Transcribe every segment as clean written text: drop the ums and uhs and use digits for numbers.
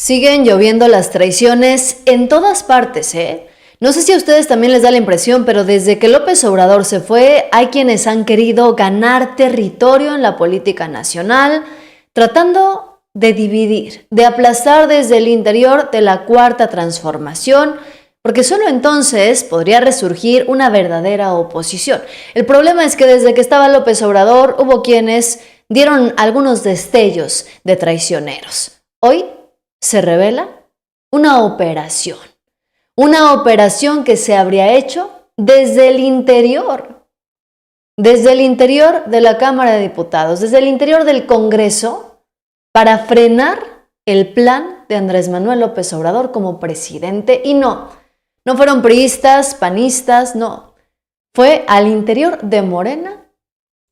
Siguen lloviendo las traiciones en todas partes, ¿eh? No sé si a ustedes también les da la impresión, pero desde que López Obrador se fue, hay quienes han querido ganar territorio en la política nacional, tratando de dividir, de aplastar desde el interior de la Cuarta Transformación, porque solo entonces podría resurgir una verdadera oposición. El problema es que desde que estaba López Obrador, hubo quienes dieron algunos destellos de traicioneros. Hoy se revela una operación que se habría hecho desde el interior de la Cámara de Diputados, desde el interior del Congreso, para frenar el plan de Andrés Manuel López Obrador como presidente. Y no fueron priistas, panistas, no. Fue al interior de Morena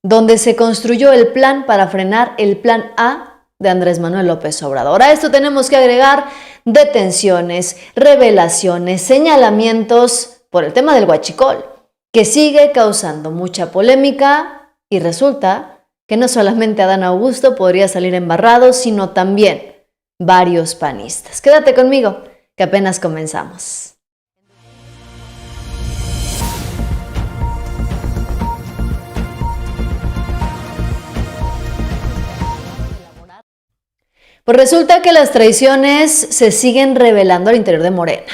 donde se construyó el plan para frenar el plan A de Andrés Manuel López Obrador. A esto tenemos que agregar detenciones, revelaciones, señalamientos por el tema del huachicol, que sigue causando mucha polémica, y resulta que no solamente Adán Augusto podría salir embarrado, sino también varios panistas. Quédate conmigo, que apenas comenzamos. Pues resulta que las traiciones se siguen revelando al interior de Morena.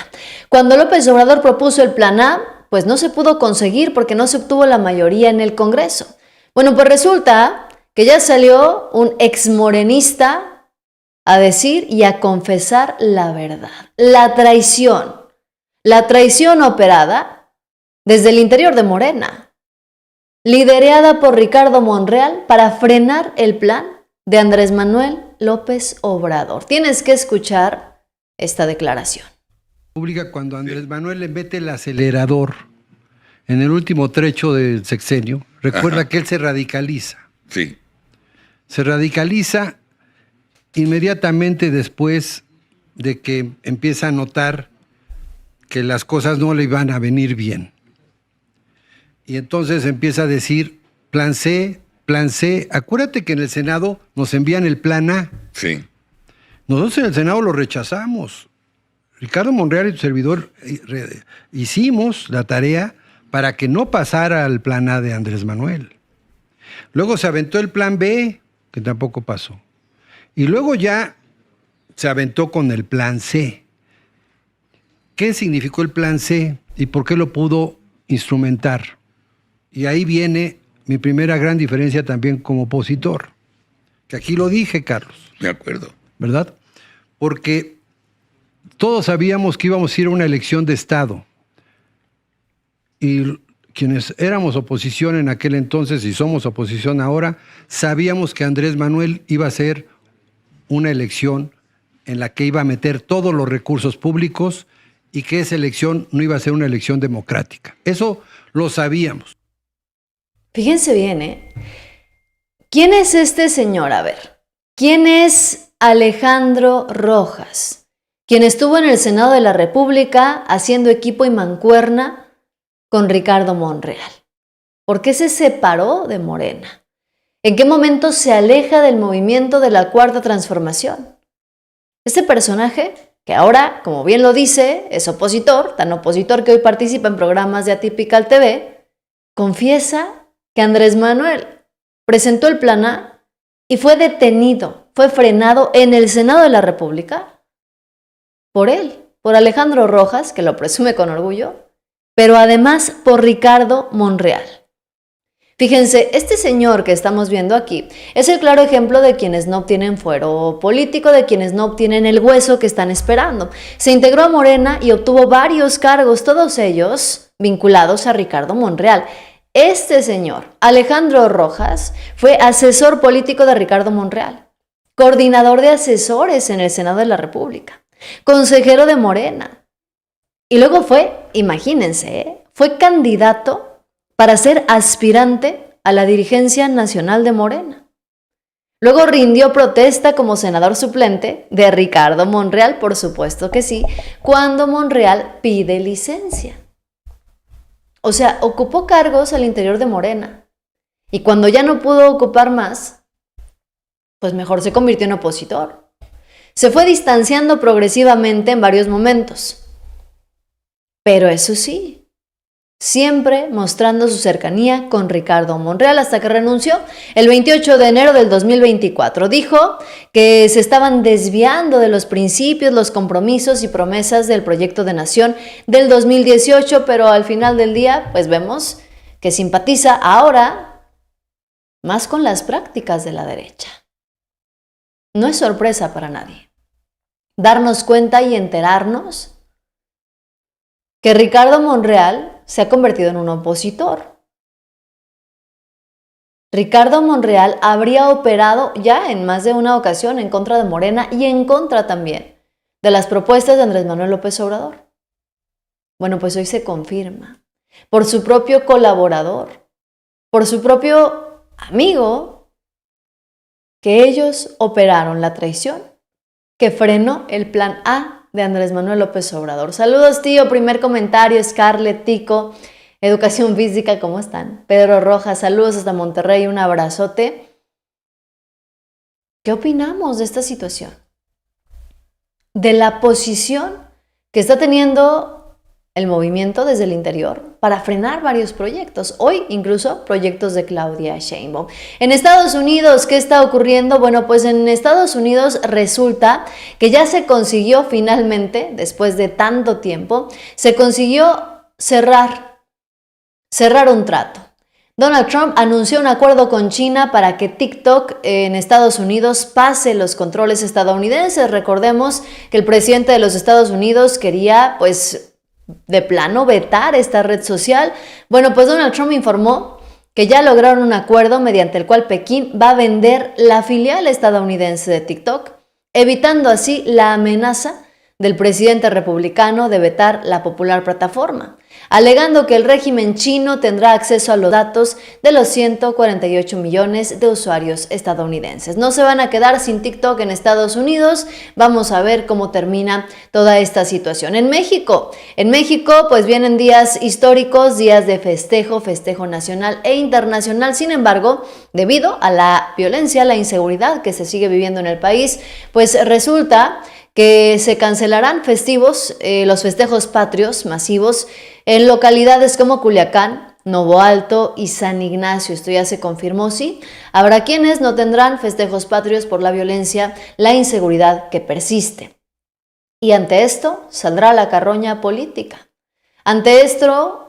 Cuando López Obrador propuso el plan A, pues no se pudo conseguir porque no se obtuvo la mayoría en el Congreso. Bueno, pues resulta que ya salió un exmorenista a decir y a confesar la verdad. La traición operada desde el interior de Morena, liderada por Ricardo Monreal para frenar el plan de Andrés Manuel López Obrador. Tienes que escuchar esta declaración. Cuando Andrés Manuel le mete el acelerador en el último trecho del sexenio, recuerda que él se radicaliza. Sí. Se radicaliza inmediatamente después de que empieza a notar que las cosas no le iban a venir bien. Y entonces empieza a decir, plan C. Acuérdate que en el Senado nos envían el plan A. Sí. Nosotros en el Senado lo rechazamos. Ricardo Monreal y tu servidor hicimos la tarea para que no pasara al plan A de Andrés Manuel. Luego se aventó el plan B, que tampoco pasó. Y luego ya se aventó con el plan C. ¿Qué significó el plan C y por qué lo pudo instrumentar? Y ahí viene mi primera gran diferencia también como opositor. Que aquí lo dije, Carlos. De acuerdo. ¿Verdad? Porque todos sabíamos que íbamos a ir a una elección de Estado. Y quienes éramos oposición en aquel entonces y somos oposición ahora, sabíamos que Andrés Manuel iba a ser una elección en la que iba a meter todos los recursos públicos y que esa elección no iba a ser una elección democrática. Eso lo sabíamos. Fíjense bien, ¿eh? ¿Quién es este señor? A ver, ¿quién es Alejandro Rojas? Quien estuvo en el Senado de la República haciendo equipo y mancuerna con Ricardo Monreal. ¿Por qué se separó de Morena? ¿En qué momento se aleja del movimiento de la Cuarta Transformación? Este personaje, que ahora, como bien lo dice, es opositor, tan opositor que hoy participa en programas de Atypical TV, confiesa que Andrés Manuel presentó el plan A y fue detenido, fue frenado en el Senado de la República por él, por Alejandro Rojas, que lo presume con orgullo, pero además por Ricardo Monreal. Fíjense, este señor que estamos viendo aquí es el claro ejemplo de quienes no obtienen fuero político, de quienes no obtienen el hueso que están esperando. Se integró a Morena y obtuvo varios cargos, todos ellos vinculados a Ricardo Monreal. Este señor, Alejandro Rojas, fue asesor político de Ricardo Monreal, coordinador de asesores en el Senado de la República, consejero de Morena. Y luego fue, imagínense, fue candidato para ser aspirante a la dirigencia nacional de Morena. Luego rindió protesta como senador suplente de Ricardo Monreal, por supuesto que sí, cuando Monreal pide licencia. O sea, ocupó cargos al interior de Morena. Y cuando ya no pudo ocupar más, pues mejor se convirtió en opositor. se fue distanciando progresivamente en varios momentos. Pero eso sí, siempre mostrando su cercanía con Ricardo Monreal hasta que renunció el 28 de enero del 2024. Dijo que se estaban desviando de los principios, los compromisos y promesas del proyecto de nación del 2018, pero al final del día, pues vemos que simpatiza ahora más con las prácticas de la derecha. No es sorpresa para nadie darnos cuenta y enterarnos que Ricardo Monreal se ha convertido en un opositor. Ricardo Monreal habría operado ya en más de una ocasión en contra de Morena y en contra también de las propuestas de Andrés Manuel López Obrador. Bueno, pues hoy se confirma por su propio colaborador, por su propio amigo, que ellos operaron la traición que frenó el plan A de Andrés Manuel López Obrador. Saludos, tío. Primer comentario, Scarlett, Tico, Educación Física, ¿cómo están? Pedro Rojas, saludos hasta Monterrey, un abrazote. ¿Qué opinamos de esta situación? De la posición que está teniendo el movimiento desde el interior para frenar varios proyectos, hoy incluso proyectos de Claudia Sheinbaum. En Estados Unidos, ¿qué está ocurriendo? Bueno, pues en Estados Unidos resulta que ya se consiguió finalmente, después de tanto tiempo, se consiguió cerrar un trato. Donald Trump anunció un acuerdo con China para que TikTok en Estados Unidos pase los controles estadounidenses. Recordemos que el presidente de los Estados Unidos quería, pues, de plano vetar esta red social. Bueno, pues Donald Trump informó que ya lograron un acuerdo mediante el cual Pekín va a vender la filial estadounidense de TikTok, evitando así la amenaza del presidente republicano de vetar la popular plataforma, alegando que el régimen chino tendrá acceso a los datos de los 148 millones de usuarios estadounidenses. No se van a quedar sin TikTok en Estados Unidos. Vamos a ver cómo termina toda esta situación. En México, pues vienen días históricos, días de festejo nacional e internacional. Sin embargo, debido a la violencia, la inseguridad que se sigue viviendo en el país, pues resulta que se cancelarán festivos, los festejos patrios masivos en localidades como Culiacán, Novo Alto y San Ignacio. Esto ya se confirmó, sí. Habrá quienes no tendrán festejos patrios por la violencia, la inseguridad que persiste. Y ante esto saldrá la carroña política. Ante esto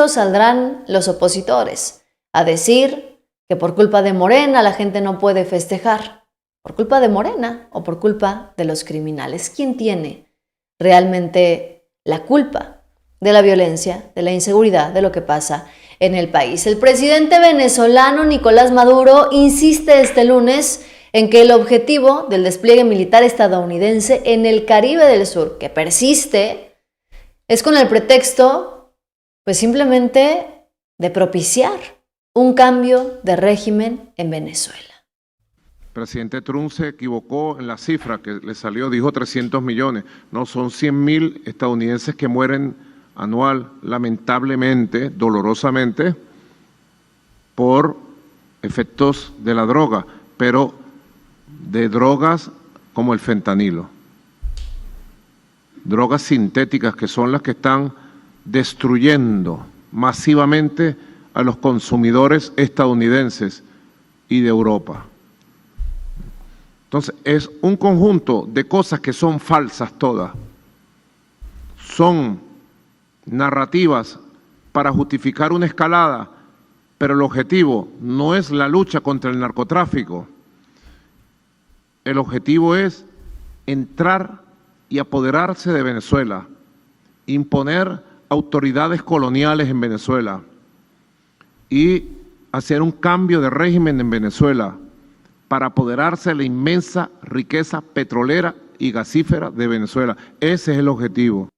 saldrán los opositores a decir que por culpa de Morena la gente no puede festejar. ¿Por culpa de Morena o por culpa de los criminales? ¿Quién tiene realmente la culpa de la violencia, de la inseguridad, de lo que pasa en el país? El presidente venezolano Nicolás Maduro insiste este lunes en que el objetivo del despliegue militar estadounidense en el Caribe del Sur, que persiste, es con el pretexto, pues simplemente, de propiciar un cambio de régimen en Venezuela. El presidente Trump se equivocó en la cifra que le salió, dijo 300 millones. No, son 100.000 estadounidenses que mueren anual, lamentablemente, dolorosamente, por efectos de la droga, pero de drogas como el fentanilo. Drogas sintéticas que son las que están destruyendo masivamente a los consumidores estadounidenses y de Europa. Entonces, es un conjunto de cosas que son falsas todas. Son narrativas para justificar una escalada, pero el objetivo no es la lucha contra el narcotráfico. El objetivo es entrar y apoderarse de Venezuela, imponer autoridades coloniales en Venezuela y hacer un cambio de régimen en Venezuela, para apoderarse de la inmensa riqueza petrolera y gasífera de Venezuela. Ese es el objetivo.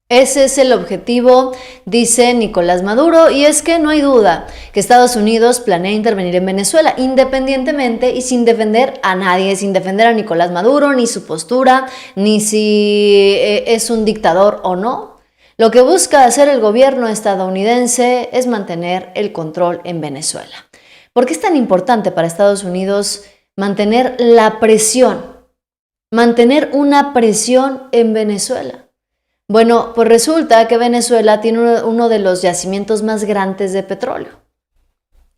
Ese es el objetivo, dice Nicolás Maduro, y es que no hay duda que Estados Unidos planea intervenir en Venezuela independientemente y sin defender a nadie, sin defender a Nicolás Maduro, ni su postura, ni si es un dictador o no. Lo que busca hacer el gobierno estadounidense es mantener el control en Venezuela. ¿Por qué es tan importante para Estados Unidos mantener la presión, mantener una presión en Venezuela. Bueno, pues resulta que Venezuela tiene uno de los yacimientos más grandes de petróleo.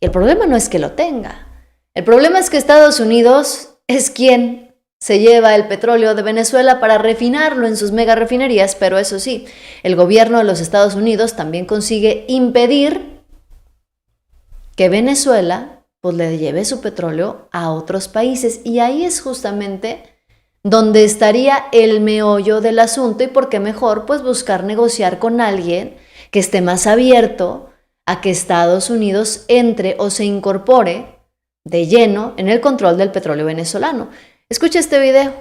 Y el problema no es que lo tenga. El problema es que Estados Unidos es quien se lleva el petróleo de Venezuela para refinarlo en sus mega refinerías, pero eso sí, el gobierno de los Estados Unidos también consigue impedir que Venezuela pues le lleve su petróleo a otros países, y ahí es justamente donde estaría el meollo del asunto, y por qué mejor pues buscar negociar con alguien que esté más abierto a que Estados Unidos entre o se incorpore de lleno en el control del petróleo venezolano. Escucha este video.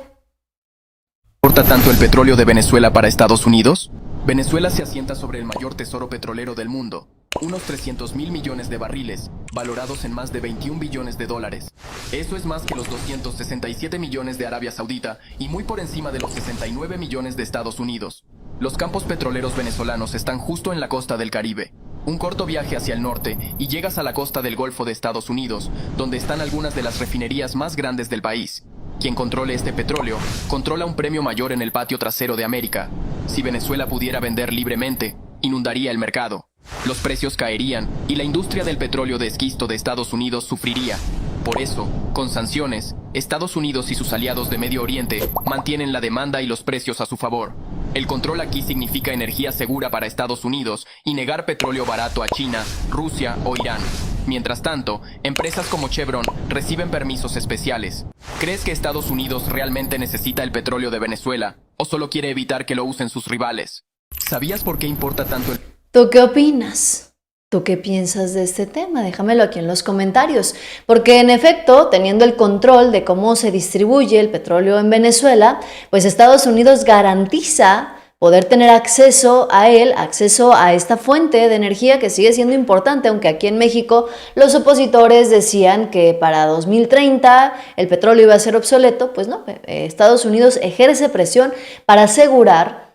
¿Importa tanto el petróleo de Venezuela para Estados Unidos? Venezuela se asienta sobre el mayor tesoro petrolero del mundo, unos 300.000 millones de barriles, valorados en más de 21 billones de dólares. Eso es más que los 267 millones de Arabia Saudita y muy por encima de los 69 millones de Estados Unidos. Los campos petroleros venezolanos están justo en la costa del Caribe. Un corto viaje hacia el norte y llegas a la costa del Golfo de Estados Unidos, donde están algunas de las refinerías más grandes del país. Quien controle este petróleo, controla un premio mayor en el patio trasero de América. Si Venezuela pudiera vender libremente, inundaría el mercado. Los precios caerían y la industria del petróleo de esquisto de Estados Unidos sufriría. Por eso, con sanciones, Estados Unidos y sus aliados de Medio Oriente mantienen la demanda y los precios a su favor. El control aquí significa energía segura para Estados Unidos y negar petróleo barato a China, Rusia o Irán. Mientras tanto, empresas como Chevron reciben permisos especiales. ¿Crees que Estados Unidos realmente necesita el petróleo de Venezuela o solo quiere evitar que lo usen sus rivales? ¿Sabías por qué importa tanto el... ¿Tú qué opinas? ¿Tú qué piensas de este tema? Déjamelo aquí en los comentarios, porque en efecto, teniendo el control de cómo se distribuye el petróleo en Venezuela, pues Estados Unidos garantiza poder tener acceso a él, acceso a esta fuente de energía que sigue siendo importante, aunque aquí en México los opositores decían que para 2030 el petróleo iba a ser obsoleto. Pues no, Estados Unidos ejerce presión para asegurar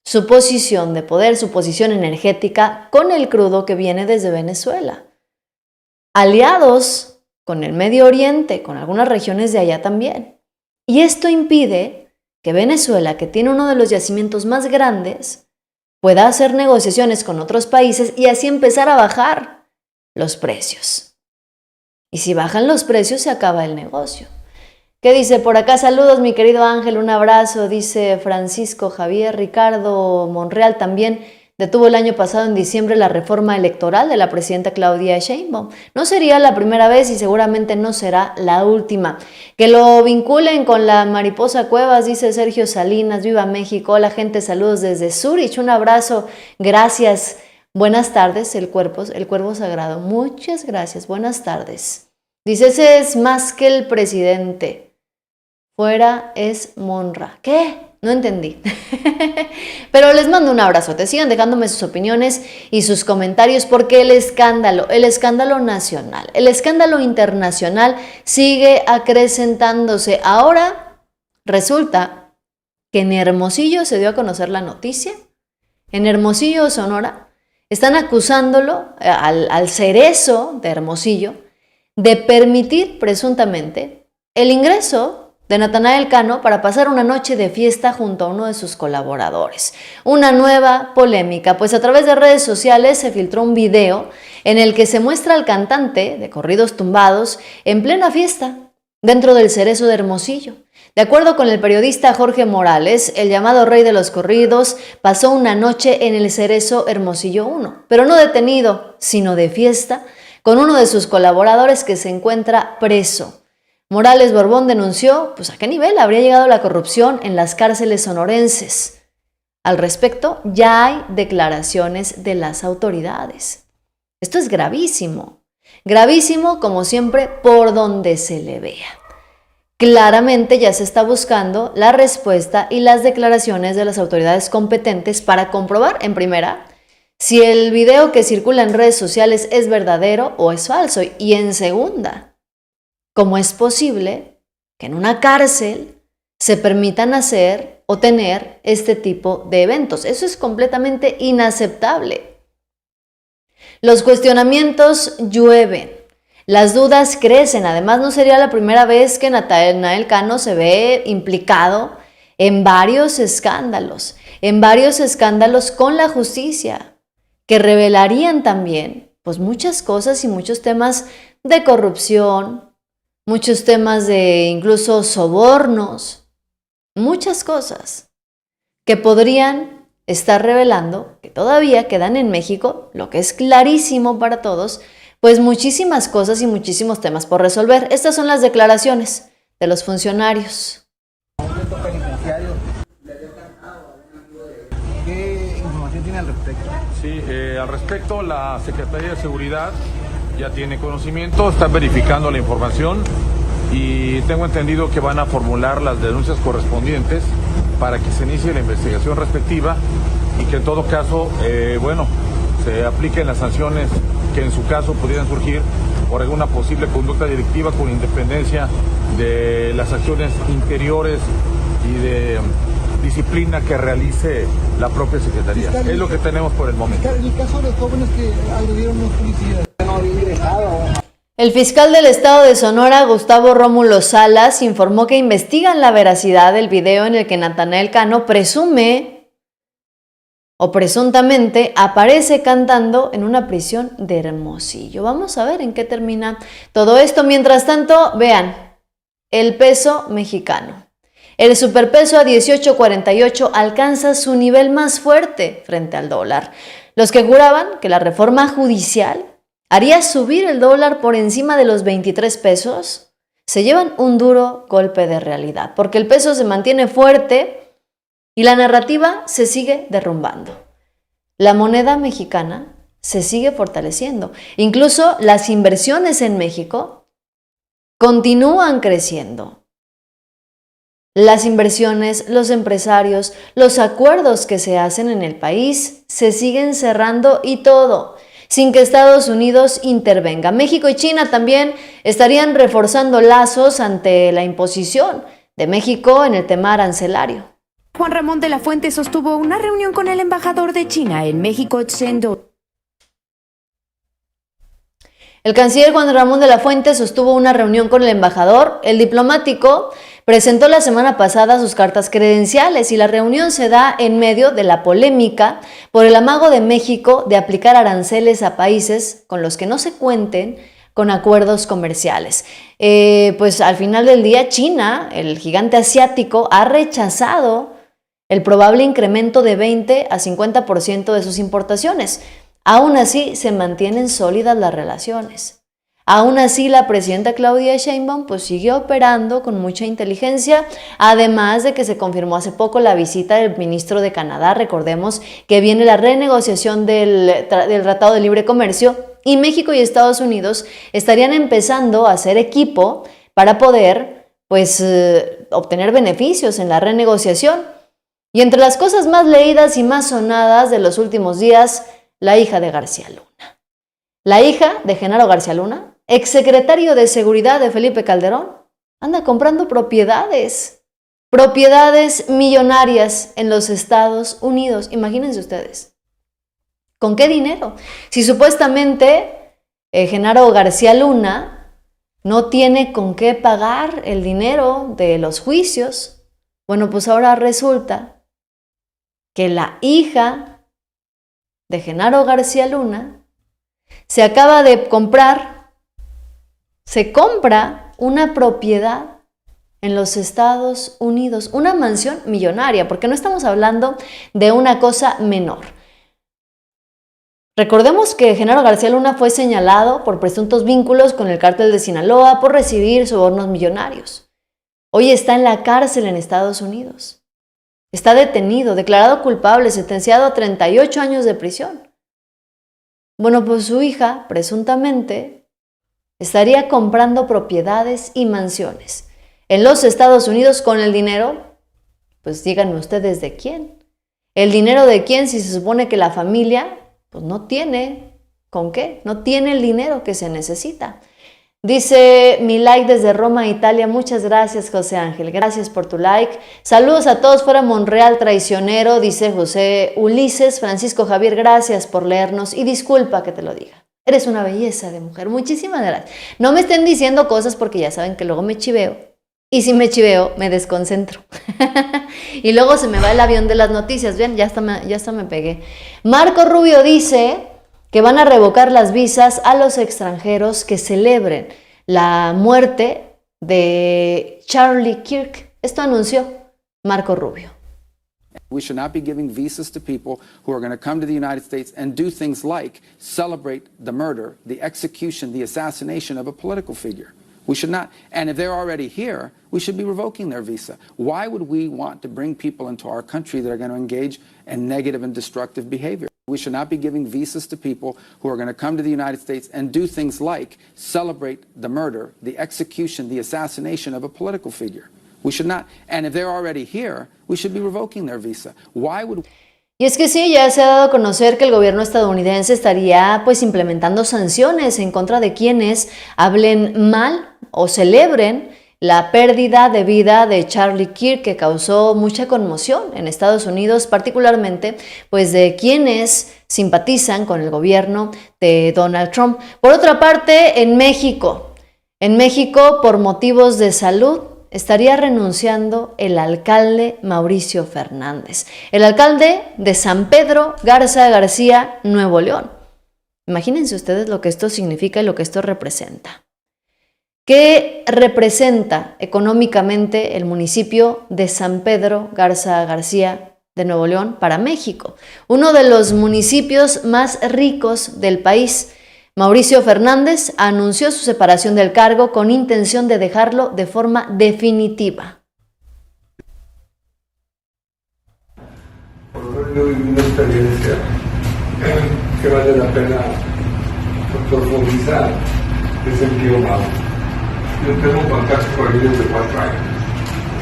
su posición de poder, su posición energética con el crudo que viene desde Venezuela. Aliados con el Medio Oriente, con algunas regiones de allá también. Y esto impide que Venezuela, que tiene uno de los yacimientos más grandes, pueda hacer negociaciones con otros países y así empezar a bajar los precios. Y si bajan los precios, se acaba el negocio. ¿Qué dice por acá? Saludos, mi querido Ángel, un abrazo, dice Francisco Javier. Ricardo Monreal también detuvo el año pasado en diciembre la reforma electoral de la presidenta Claudia Sheinbaum. No sería la primera vez y seguramente no será la última. Que lo vinculen con la mariposa Cuevas, dice Sergio Salinas. Viva México. Hola gente, saludos desde Zurich, un abrazo, gracias. Buenas tardes, el cuervo sagrado. Muchas gracias, buenas tardes. Dice, ese es más que el presidente. Fuera es Monra. ¿Qué? No entendí. Pero les mando un abrazote. Sigan dejándome sus opiniones y sus comentarios, porque el escándalo nacional, el escándalo internacional sigue acrecentándose. Ahora resulta que en Hermosillo se dio a conocer la noticia. En Hermosillo, Sonora, están acusándolo al Cerezo de Hermosillo de permitir presuntamente el ingreso de Natanael Cano para pasar una noche de fiesta junto a uno de sus colaboradores. Una nueva polémica, pues a través de redes sociales se filtró un video en el que se muestra al cantante de corridos tumbados en plena fiesta dentro del Cerezo de Hermosillo. De acuerdo con el periodista Jorge Morales, el llamado rey de los corridos pasó una noche en el Cerezo Hermosillo 1, pero no detenido, sino de fiesta, con uno de sus colaboradores que se encuentra preso. Morales Borbón denunció a qué nivel habría llegado la corrupción en las cárceles sonorenses. Al respecto, ya hay declaraciones de las autoridades. Esto es gravísimo, gravísimo como siempre por donde se le vea. Claramente ya se está buscando la respuesta y las declaraciones de las autoridades competentes para comprobar, en primera, si el video que circula en redes sociales es verdadero o es falso, y en segunda, ¿cómo es posible que en una cárcel se permitan hacer o tener este tipo de eventos? Eso es completamente inaceptable. Los cuestionamientos llueven. Las dudas crecen. Además, no sería la primera vez que Natanael Cano se ve implicado en varios escándalos con la justicia, que revelarían también pues muchas cosas y muchos temas de corrupción, muchos temas de incluso sobornos, muchas cosas que podrían estar revelando que todavía quedan en México, lo que es clarísimo para todos, pues muchísimas cosas y muchísimos temas por resolver. Estas son las declaraciones de los funcionarios. ¿Qué información tiene al respecto? Sí, al respecto, la Secretaría de Seguridad ya tiene conocimiento, están verificando la información y tengo entendido que van a formular las denuncias correspondientes para que se inicie la investigación respectiva y que en todo caso, se apliquen las sanciones que en su caso pudieran surgir por alguna posible conducta directiva con independencia de las acciones interiores y de disciplina que realice la propia Secretaría. Fiscal, es lo que tenemos por el momento. En el caso de los jóvenes que agredieron a los policías, no había ingresado. El fiscal del estado de Sonora, Gustavo Rómulo Salas, informó que investigan la veracidad del video en el que Natanael Cano presume o presuntamente aparece cantando en una prisión de Hermosillo. Vamos a ver en qué termina todo esto. Mientras tanto, vean, el peso mexicano. El superpeso a 18.48 alcanza su nivel más fuerte frente al dólar. Los que juraban que la reforma judicial haría subir el dólar por encima de los 23 pesos, se llevan un duro golpe de realidad, porque el peso se mantiene fuerte y la narrativa se sigue derrumbando. La moneda mexicana se sigue fortaleciendo. Incluso las inversiones en México continúan creciendo. Las inversiones, los empresarios, los acuerdos que se hacen en el país se siguen cerrando y todo, sin que Estados Unidos intervenga. México y China también estarían reforzando lazos ante la imposición de México en el tema arancelario. Juan Ramón de la Fuente sostuvo una reunión con el embajador de China en México, Chen Do. El canciller Juan Ramón de la Fuente sostuvo una reunión con el embajador. El diplomático presentó la semana pasada sus cartas credenciales y la reunión se da en medio de la polémica por el amago de México de aplicar aranceles a países con los que no se cuenten con acuerdos comerciales. Pues al final del día, China, el gigante asiático, ha rechazado el probable incremento de 20 a 50% de sus importaciones. Aún así, se mantienen sólidas las relaciones. Aún así, la presidenta Claudia Sheinbaum pues sigue operando con mucha inteligencia, además de que se confirmó hace poco la visita del ministro de Canadá. Recordemos que viene la renegociación del Tratado de Libre Comercio y México y Estados Unidos estarían empezando a hacer equipo para poder obtener beneficios en la renegociación. Y entre las cosas más leídas y más sonadas de los últimos días, la hija de García Luna. La hija de Genaro García Luna, exsecretario de Seguridad de Felipe Calderón, anda comprando propiedades millonarias en los Estados Unidos. Imagínense ustedes. ¿Con qué dinero? Si supuestamente Genaro García Luna no tiene con qué pagar el dinero de los juicios, bueno, pues ahora resulta que la hija de Genaro García Luna se compra una propiedad en los Estados Unidos, una mansión millonaria, porque no estamos hablando de una cosa menor. Recordemos que Genaro García Luna fue señalado por presuntos vínculos con el cártel de Sinaloa por recibir sobornos millonarios. Hoy está en la cárcel en Estados Unidos. Está detenido, declarado culpable, sentenciado a 38 años de prisión. Bueno, pues su hija, presuntamente, estaría comprando propiedades y mansiones en los Estados Unidos con el dinero, pues díganme ustedes de quién. ¿El dinero de quién si se supone que la familia pues no tiene con qué? No tiene el dinero que se necesita. Dice mi like desde Roma, Italia. Muchas gracias, José Ángel. Gracias por tu like. Saludos a todos fuera Monreal traicionero, dice José Ulises. Francisco Javier, gracias por leernos y disculpa que te lo diga. Eres una belleza de mujer. Muchísimas gracias. No me estén diciendo cosas porque ya saben que luego me chiveo. Y si me chiveo, me desconcentro. Y luego se me va el avión de las noticias. Bien, ya hasta me pegué. Marco Rubio dice que van a revocar las visas a los extranjeros que celebren la muerte de Charlie Kirk. Esto anunció Marco Rubio. We should not be giving visas to people who are going to come to the United States and do things like celebrate the murder, the execution, the assassination of a political figure. We should not. And if they're already here, we should be revoking their visa. Why would we want to bring people into our country that are going to engage in negative and destructive behavior? We should not be giving visas to people who are going to come to the United States and do things like celebrate the murder, the execution, the assassination of a political figure. We should not. And if they're already here, we should be revoking their visa. Why would... Y es que sí, ya se ha dado a conocer que el gobierno estadounidense estaría pues implementando sanciones en contra de quienes hablen mal o celebren la pérdida de vida de Charlie Kirk, que causó mucha conmoción en Estados Unidos, particularmente pues de quienes simpatizan con el gobierno de Donald Trump. Por otra parte, en México, por motivos de salud, estaría renunciando el alcalde Mauricio Fernández, el alcalde de San Pedro Garza García, Nuevo León. Imagínense ustedes lo que esto significa y lo que esto representa. ¿Qué representa económicamente el municipio de San Pedro Garza García de Nuevo León para México? Uno de los municipios más ricos del país. Mauricio Fernández anunció su separación del cargo con intención de dejarlo de forma definitiva. Por lo menos una experiencia que vale la pena profundizar es el tío Mau. Yo tengo contacto con él desde 4 años,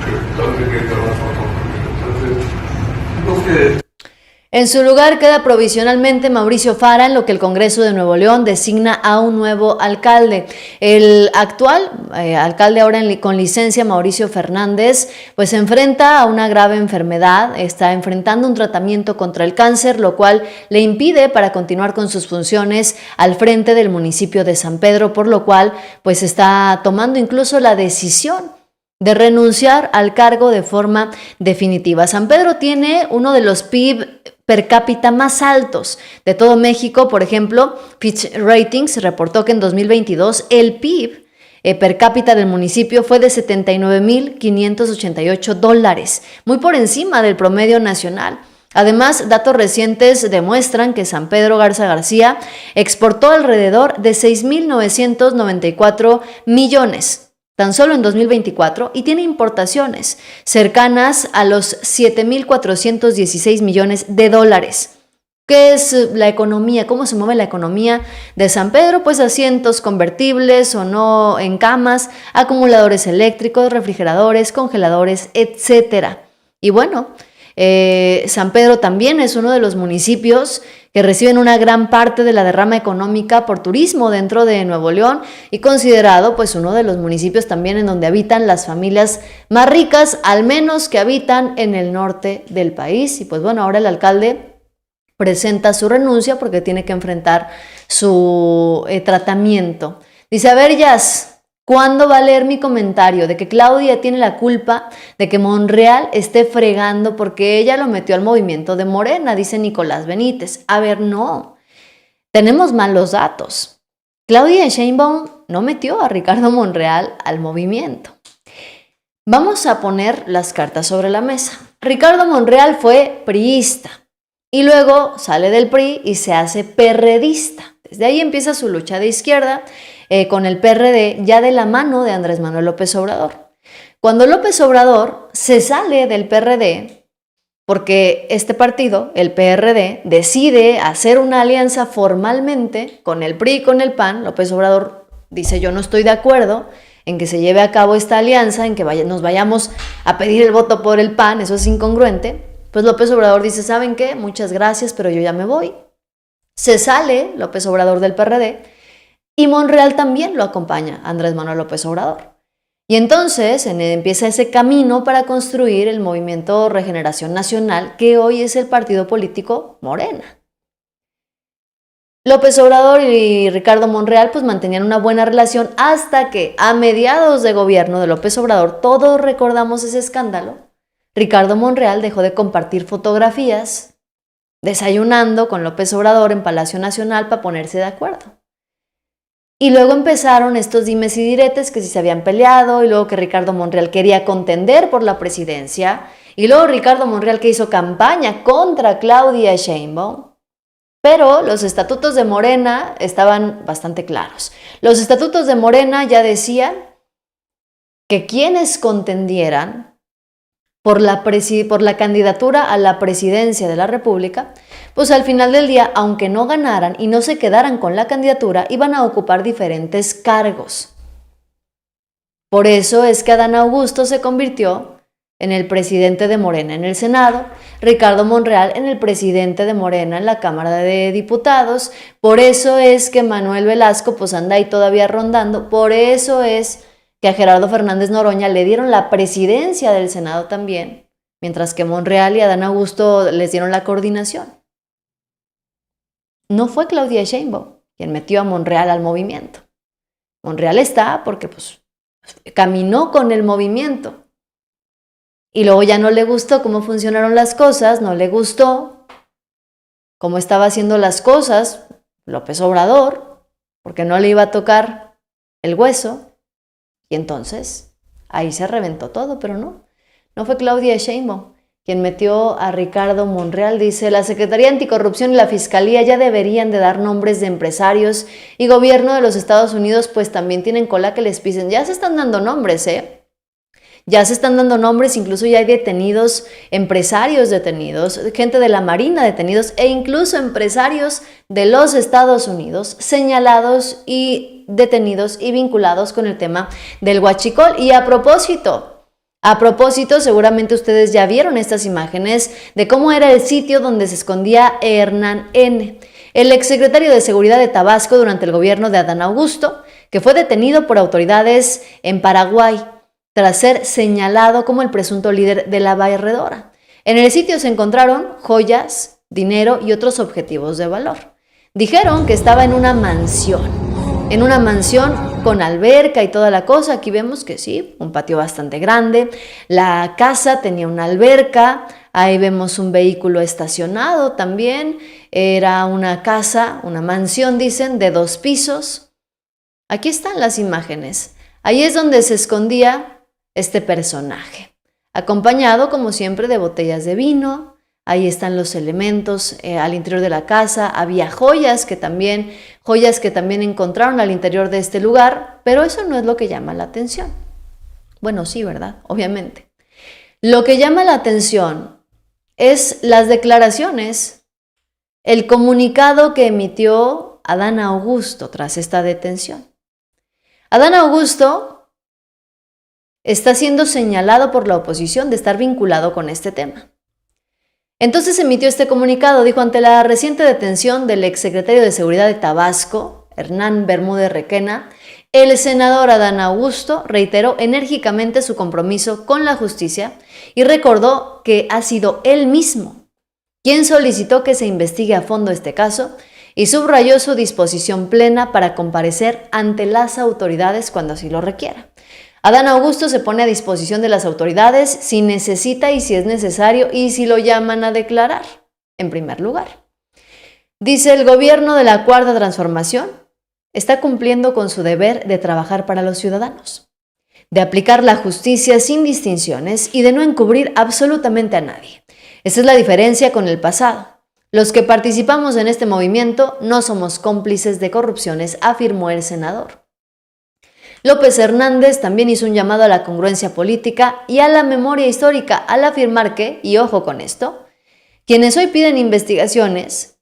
que todo el que trabaja conmigo. Entonces, En su lugar queda provisionalmente Mauricio Fara, en lo que el Congreso de Nuevo León designa a un nuevo alcalde. El actual alcalde ahora con licencia, Mauricio Fernández, pues se enfrenta a una grave enfermedad, está enfrentando un tratamiento contra el cáncer, lo cual le impide para continuar con sus funciones al frente del municipio de San Pedro, por lo cual pues está tomando incluso la decisión de renunciar al cargo de forma definitiva. San Pedro tiene uno de los PIB per cápita más altos de todo México. Por ejemplo, Fitch Ratings reportó que en 2022 el PIB per cápita del municipio fue de $79,588, muy por encima del promedio nacional. Además, datos recientes demuestran que San Pedro Garza García exportó alrededor de 6,994 millones tan solo en 2024, y tiene importaciones cercanas a los 7,416 millones de dólares. ¿Qué es la economía? ¿Cómo se mueve la economía de San Pedro? Pues asientos convertibles o no en camas, acumuladores eléctricos, refrigeradores, congeladores, etc. Y bueno, San Pedro también es uno de los municipios que reciben una gran parte de la derrama económica por turismo dentro de Nuevo León, y considerado pues uno de los municipios también en donde habitan las familias más ricas, al menos que habitan en el norte del país. Y pues bueno, ahora el alcalde presenta su renuncia porque tiene que enfrentar su tratamiento. Dice, a ver, Jazz, ¿cuándo va a leer mi comentario de que Claudia tiene la culpa de que Monreal esté fregando porque ella lo metió al movimiento de Morena? Dice Nicolás Benítez. A ver, no. Tenemos mal los datos. Claudia Sheinbaum no metió a Ricardo Monreal al movimiento. Vamos a poner las cartas sobre la mesa. Ricardo Monreal fue priista y luego sale del PRI y se hace perredista. Desde ahí empieza su lucha de izquierda con el PRD, ya de la mano de Andrés Manuel López Obrador. Cuando López Obrador se sale del PRD, porque este partido, el PRD, decide hacer una alianza formalmente con el PRI y con el PAN, López Obrador dice, yo no estoy de acuerdo en que se lleve a cabo esta alianza, en que nos vayamos a pedir el voto por el PAN, eso es incongruente. Pues López Obrador dice, ¿saben qué? Muchas gracias, pero yo ya me voy. Se sale López Obrador del PRD, y Monreal también lo acompaña, Andrés Manuel López Obrador. Y entonces empieza ese camino para construir el movimiento Regeneración Nacional, que hoy es el partido político Morena. López Obrador y Ricardo Monreal pues mantenían una buena relación hasta que a mediados de gobierno de López Obrador, todos recordamos ese escándalo, Ricardo Monreal dejó de compartir fotografías desayunando con López Obrador en Palacio Nacional para ponerse de acuerdo. Y luego empezaron estos dimes y diretes que si se habían peleado y luego que Ricardo Monreal quería contender por la presidencia y luego Ricardo Monreal que hizo campaña contra Claudia Sheinbaum. Pero los estatutos de Morena estaban bastante claros. Los estatutos de Morena ya decían que quienes contendieran por la candidatura a la presidencia de la República, pues al final del día, aunque no ganaran y no se quedaran con la candidatura, iban a ocupar diferentes cargos. Por eso es que Adán Augusto se convirtió en el presidente de Morena en el Senado, Ricardo Monreal en el presidente de Morena en la Cámara de Diputados. Por eso es que Manuel Velasco pues anda ahí todavía rondando. Por eso es que a Gerardo Fernández Noroña le dieron la presidencia del Senado también, mientras que Monreal y Adán Augusto les dieron la coordinación. No fue Claudia Sheinbaum quien metió a Monreal al movimiento. Monreal está porque pues caminó con el movimiento. Y luego ya no le gustó cómo funcionaron las cosas, no le gustó cómo estaba haciendo las cosas López Obrador, porque no le iba a tocar el hueso. Y entonces ahí se reventó todo, pero no fue Claudia Sheinbaum quien metió a Ricardo Monreal. Dice, la Secretaría Anticorrupción y la Fiscalía ya deberían de dar nombres de empresarios y gobierno de los Estados Unidos, pues también tienen cola que les pisen. Ya se están dando nombres, Ya se están dando nombres, incluso ya hay detenidos, empresarios detenidos, gente de la Marina detenidos e incluso empresarios de los Estados Unidos señalados y detenidos y vinculados con el tema del huachicol. Y a propósito, seguramente ustedes ya vieron estas imágenes de cómo era el sitio donde se escondía Hernán N., el exsecretario de Seguridad de Tabasco durante el gobierno de Adán Augusto, que fue detenido por autoridades en Paraguay tras ser señalado como el presunto líder de la barredora. En el sitio se encontraron joyas, dinero y otros objetivos de valor. Dijeron que estaba en una mansión con alberca y toda la cosa. Aquí vemos que sí, un patio bastante grande. La casa tenía una alberca, ahí vemos un vehículo estacionado también. Era una casa, una mansión, dicen, de 2 pisos. Aquí están las imágenes. Ahí es donde se escondía este personaje, acompañado como siempre de botellas de vino. Ahí están los elementos al interior de la casa. Había joyas que también encontraron al interior de este lugar, pero eso no es lo que llama la atención. Bueno, sí, ¿verdad? Obviamente. Lo que llama la atención es las declaraciones, el comunicado que emitió Adán Augusto tras esta detención. Adán Augusto está siendo señalado por la oposición de estar vinculado con este tema. Entonces emitió este comunicado, dijo, ante la reciente detención del exsecretario de Seguridad de Tabasco, Hernán Bermúdez Requena, el senador Adán Augusto reiteró enérgicamente su compromiso con la justicia y recordó que ha sido él mismo quien solicitó que se investigue a fondo este caso y subrayó su disposición plena para comparecer ante las autoridades cuando así lo requiera. Adán Augusto se pone a disposición de las autoridades si necesita y si es necesario y si lo llaman a declarar, en primer lugar. Dice, el gobierno de la Cuarta Transformación está cumpliendo con su deber de trabajar para los ciudadanos, de aplicar la justicia sin distinciones y de no encubrir absolutamente a nadie. Esa es la diferencia con el pasado. Los que participamos en este movimiento no somos cómplices de corrupciones, afirmó el senador. López Hernández también hizo un llamado a la congruencia política y a la memoria histórica al afirmar que, y ojo con esto, quienes hoy piden investigaciones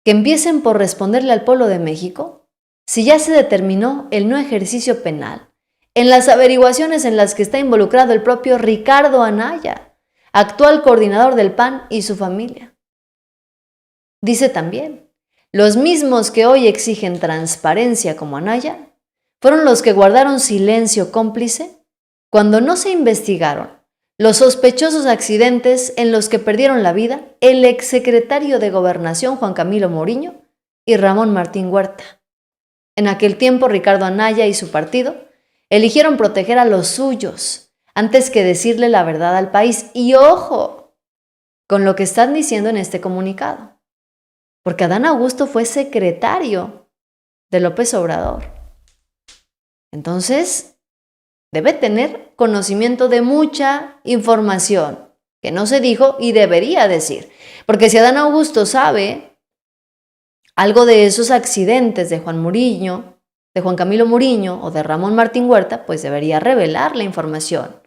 que empiecen por responderle al pueblo de México, si ya se determinó el no ejercicio penal, en las averiguaciones en las que está involucrado el propio Ricardo Anaya, actual coordinador del PAN y su familia. Dice también, los mismos que hoy exigen transparencia como Anaya, fueron los que guardaron silencio cómplice cuando no se investigaron los sospechosos accidentes en los que perdieron la vida el exsecretario de Gobernación Juan Camilo Moriño y Ramón Martín Huerta. En aquel tiempo, Ricardo Anaya y su partido eligieron proteger a los suyos antes que decirle la verdad al país. Y ojo con lo que están diciendo en este comunicado, porque Adán Augusto fue secretario de López Obrador. Entonces, debe tener conocimiento de mucha información que no se dijo y debería decir. Porque si Adán Augusto sabe algo de esos accidentes de Juan Muriño, de Juan Camilo Muriño o de Ramón Martín Huerta, pues debería revelar la información.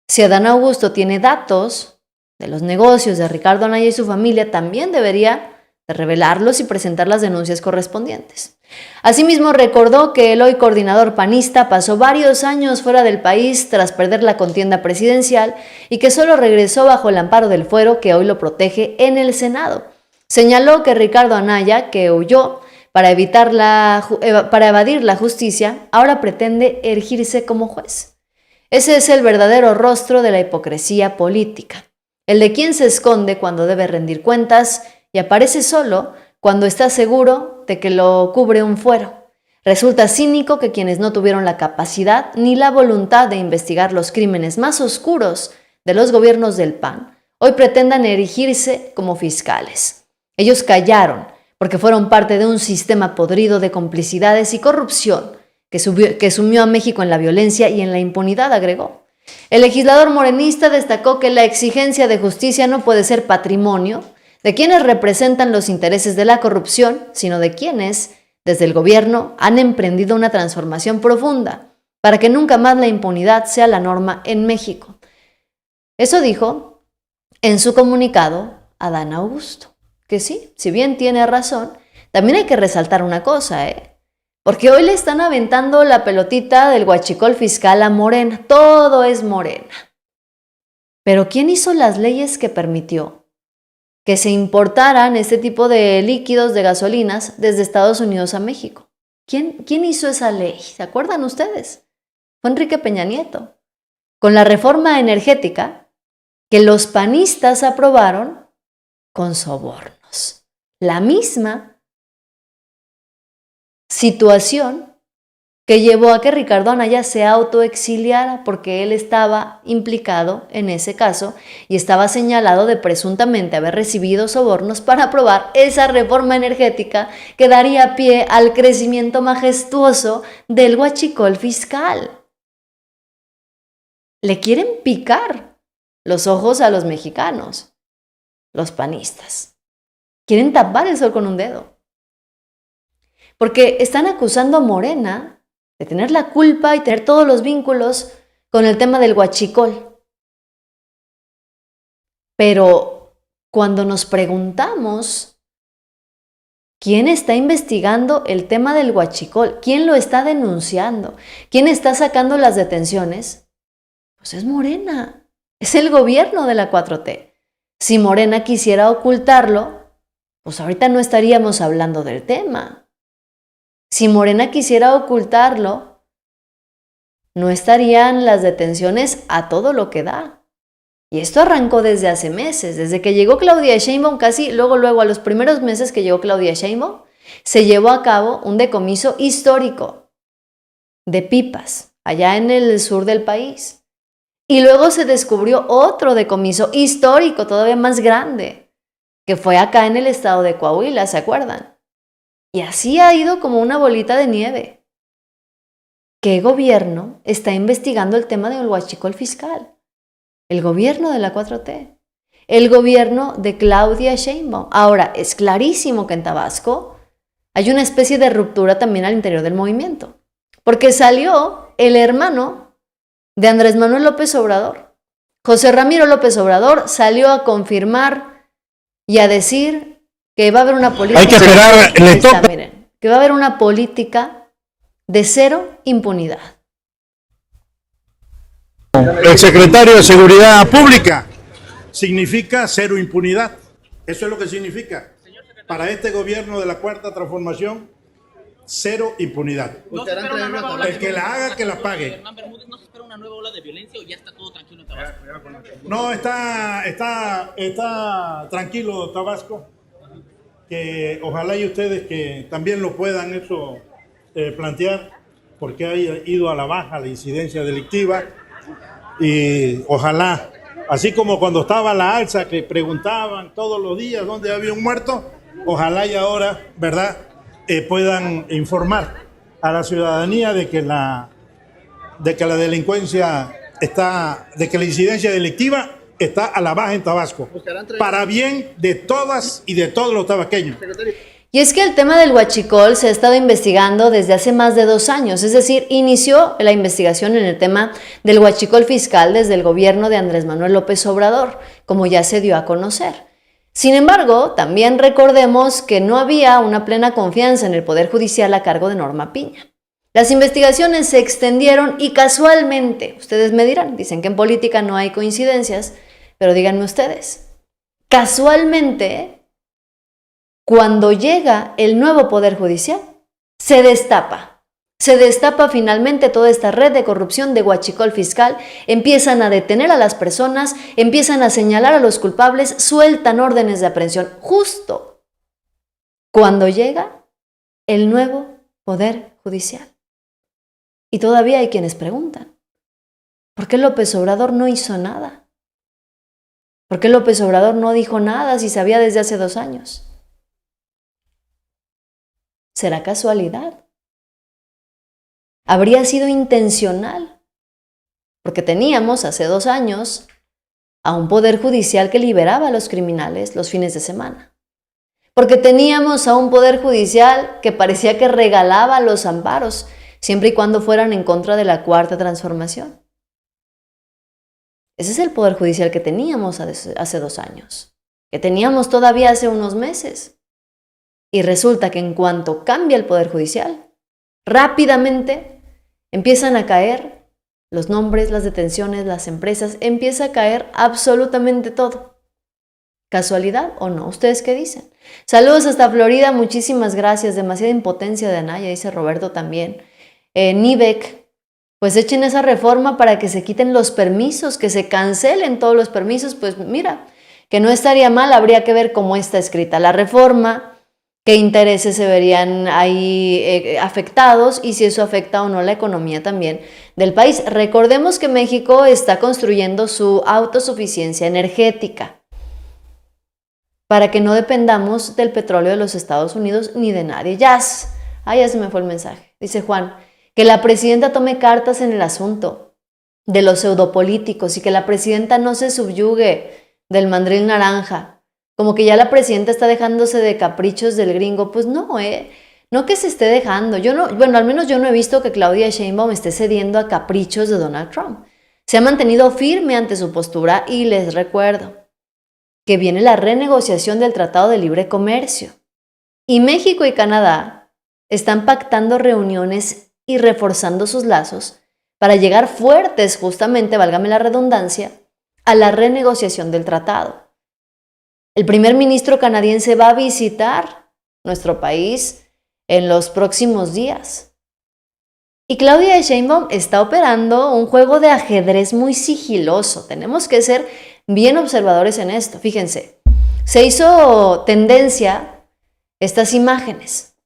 Si Adán Augusto tiene datos de los negocios de Ricardo Anaya y su familia, también debería de revelarlos y presentar las denuncias correspondientes. Asimismo, recordó que el hoy coordinador panista pasó varios años fuera del país tras perder la contienda presidencial y que solo regresó bajo el amparo del fuero que hoy lo protege en el Senado. Señaló que Ricardo Anaya, que huyó para evadir la justicia, ahora pretende erigirse como juez. Ese es el verdadero rostro de la hipocresía política, el de quien se esconde cuando debe rendir cuentas y aparece solo cuando está seguro de que lo cubre un fuero. Resulta cínico que quienes no tuvieron la capacidad ni la voluntad de investigar los crímenes más oscuros de los gobiernos del PAN hoy pretendan erigirse como fiscales. Ellos callaron porque fueron parte de un sistema podrido de complicidades y corrupción que sumió a México en la violencia y en la impunidad, agregó. El legislador morenista destacó que la exigencia de justicia no puede ser patrimonio de quienes representan los intereses de la corrupción, sino de quienes, desde el gobierno, han emprendido una transformación profunda para que nunca más la impunidad sea la norma en México. Eso dijo en su comunicado Adán Augusto, que sí, si bien tiene razón, también hay que resaltar una cosa, porque hoy le están aventando la pelotita del huachicol fiscal a Morena, todo es Morena. Pero ¿quién hizo las leyes que permitió que se importaran este tipo de líquidos de gasolinas desde Estados Unidos a México? ¿Quién hizo esa ley? ¿Se acuerdan ustedes? Fue Enrique Peña Nieto, con la reforma energética que los panistas aprobaron con sobornos. La misma situación que llevó a que Ricardo Anaya se autoexiliara porque él estaba implicado en ese caso y estaba señalado de presuntamente haber recibido sobornos para aprobar esa reforma energética que daría pie al crecimiento majestuoso del huachicol fiscal. Le quieren picar los ojos a los mexicanos, los panistas. Quieren tapar el sol con un dedo. Porque están acusando a Morena de tener la culpa y tener todos los vínculos con el tema del huachicol. Pero cuando nos preguntamos quién está investigando el tema del huachicol, quién lo está denunciando, quién está sacando las detenciones, pues es Morena, es el gobierno de la 4T. Si Morena quisiera ocultarlo, pues ahorita no estaríamos hablando del tema. Si Morena quisiera ocultarlo, no estarían las detenciones a todo lo que da. Y esto arrancó desde hace meses, desde que llegó Claudia Sheinbaum, casi luego a los primeros meses que llegó Claudia Sheinbaum, se llevó a cabo un decomiso histórico de pipas allá en el sur del país. Y luego se descubrió otro decomiso histórico todavía más grande, que fue acá en el estado de Coahuila, ¿se acuerdan? Y así ha ido como una bolita de nieve. ¿Qué gobierno está investigando el tema del huachicol fiscal? El gobierno de la 4T. El gobierno de Claudia Sheinbaum. Ahora, es clarísimo que en Tabasco hay una especie de ruptura también al interior del movimiento. Porque salió el hermano de Andrés Manuel López Obrador. José Ramiro López Obrador salió a confirmar y a decir que va a haber una política. Hay que esperar, miren, que va a haber una política de cero impunidad. El secretario de Seguridad Pública significa cero impunidad. Eso es lo que significa. Para este gobierno de la Cuarta Transformación, cero impunidad. El que la haga, que la pague. ¿No se espera una nueva ola de violencia o ya está todo tranquilo en Tabasco? No, está tranquilo Tabasco. que ojalá y ustedes que también lo puedan eso plantear, porque ha ido a la baja la incidencia delictiva y ojalá, así como cuando estaba la alza que preguntaban todos los días dónde había un muerto, ojalá y ahora, ¿verdad?, puedan informar a la ciudadanía de que la delincuencia está, de que la incidencia delictiva está a la baja en Tabasco, para bien de todas y de todos los tabasqueños. Y es que el tema del huachicol se ha estado investigando desde hace más de 2 años, es decir, inició la investigación en el tema del huachicol fiscal desde el gobierno de Andrés Manuel López Obrador, como ya se dio a conocer. Sin embargo, también recordemos que no había una plena confianza en el Poder Judicial a cargo de Norma Piña. Las investigaciones se extendieron y casualmente, ustedes me dirán, dicen que en política no hay coincidencias, pero díganme ustedes, casualmente, cuando llega el nuevo Poder Judicial, se destapa finalmente toda esta red de corrupción de huachicol fiscal, empiezan a detener a las personas, empiezan a señalar a los culpables, sueltan órdenes de aprehensión, justo cuando llega el nuevo Poder Judicial. Y todavía hay quienes preguntan, ¿por qué López Obrador no hizo nada? ¿Por qué López Obrador no dijo nada si sabía desde hace 2 años? ¿Será casualidad? ¿Habría sido intencional? Porque teníamos hace 2 años a un Poder Judicial que liberaba a los criminales los fines de semana. Porque teníamos a un Poder Judicial que parecía que regalaba los amparos, siempre y cuando fueran en contra de la Cuarta Transformación. Ese es el Poder Judicial que teníamos hace 2 años, que teníamos todavía hace unos meses. Y resulta que en cuanto cambia el Poder Judicial, rápidamente empiezan a caer los nombres, las detenciones, las empresas, empieza a caer absolutamente todo. ¿Casualidad o no? ¿Ustedes qué dicen? Saludos hasta Florida, muchísimas gracias. Demasiada impotencia de Anaya, dice Roberto también. Nivek, pues echen esa reforma para que se quiten los permisos, que se cancelen todos los permisos. Pues mira, que no estaría mal, habría que ver cómo está escrita la reforma, qué intereses se verían ahí afectados y si eso afecta o no la economía también del país. Recordemos que México está construyendo su autosuficiencia energética para que no dependamos del petróleo de los Estados Unidos ni de nadie. Ya se me fue el mensaje. Dice Juan, que la presidenta tome cartas en el asunto de los pseudopolíticos y que la presidenta no se subyugue del mandril naranja. Como que ya la presidenta está dejándose de caprichos del gringo. Pues no, no que se esté dejando. Al menos yo no he visto que Claudia Sheinbaum esté cediendo a caprichos de Donald Trump. Se ha mantenido firme ante su postura y les recuerdo que viene la renegociación del Tratado de Libre Comercio. Y México y Canadá están pactando reuniones y reforzando sus lazos para llegar fuertes, justamente, válgame la redundancia, a la renegociación del tratado. El primer ministro canadiense va a visitar nuestro país en los próximos días. Y Claudia Sheinbaum está operando un juego de ajedrez muy sigiloso. Tenemos que ser bien observadores en esto. Fíjense, se hizo tendencia estas imágenes.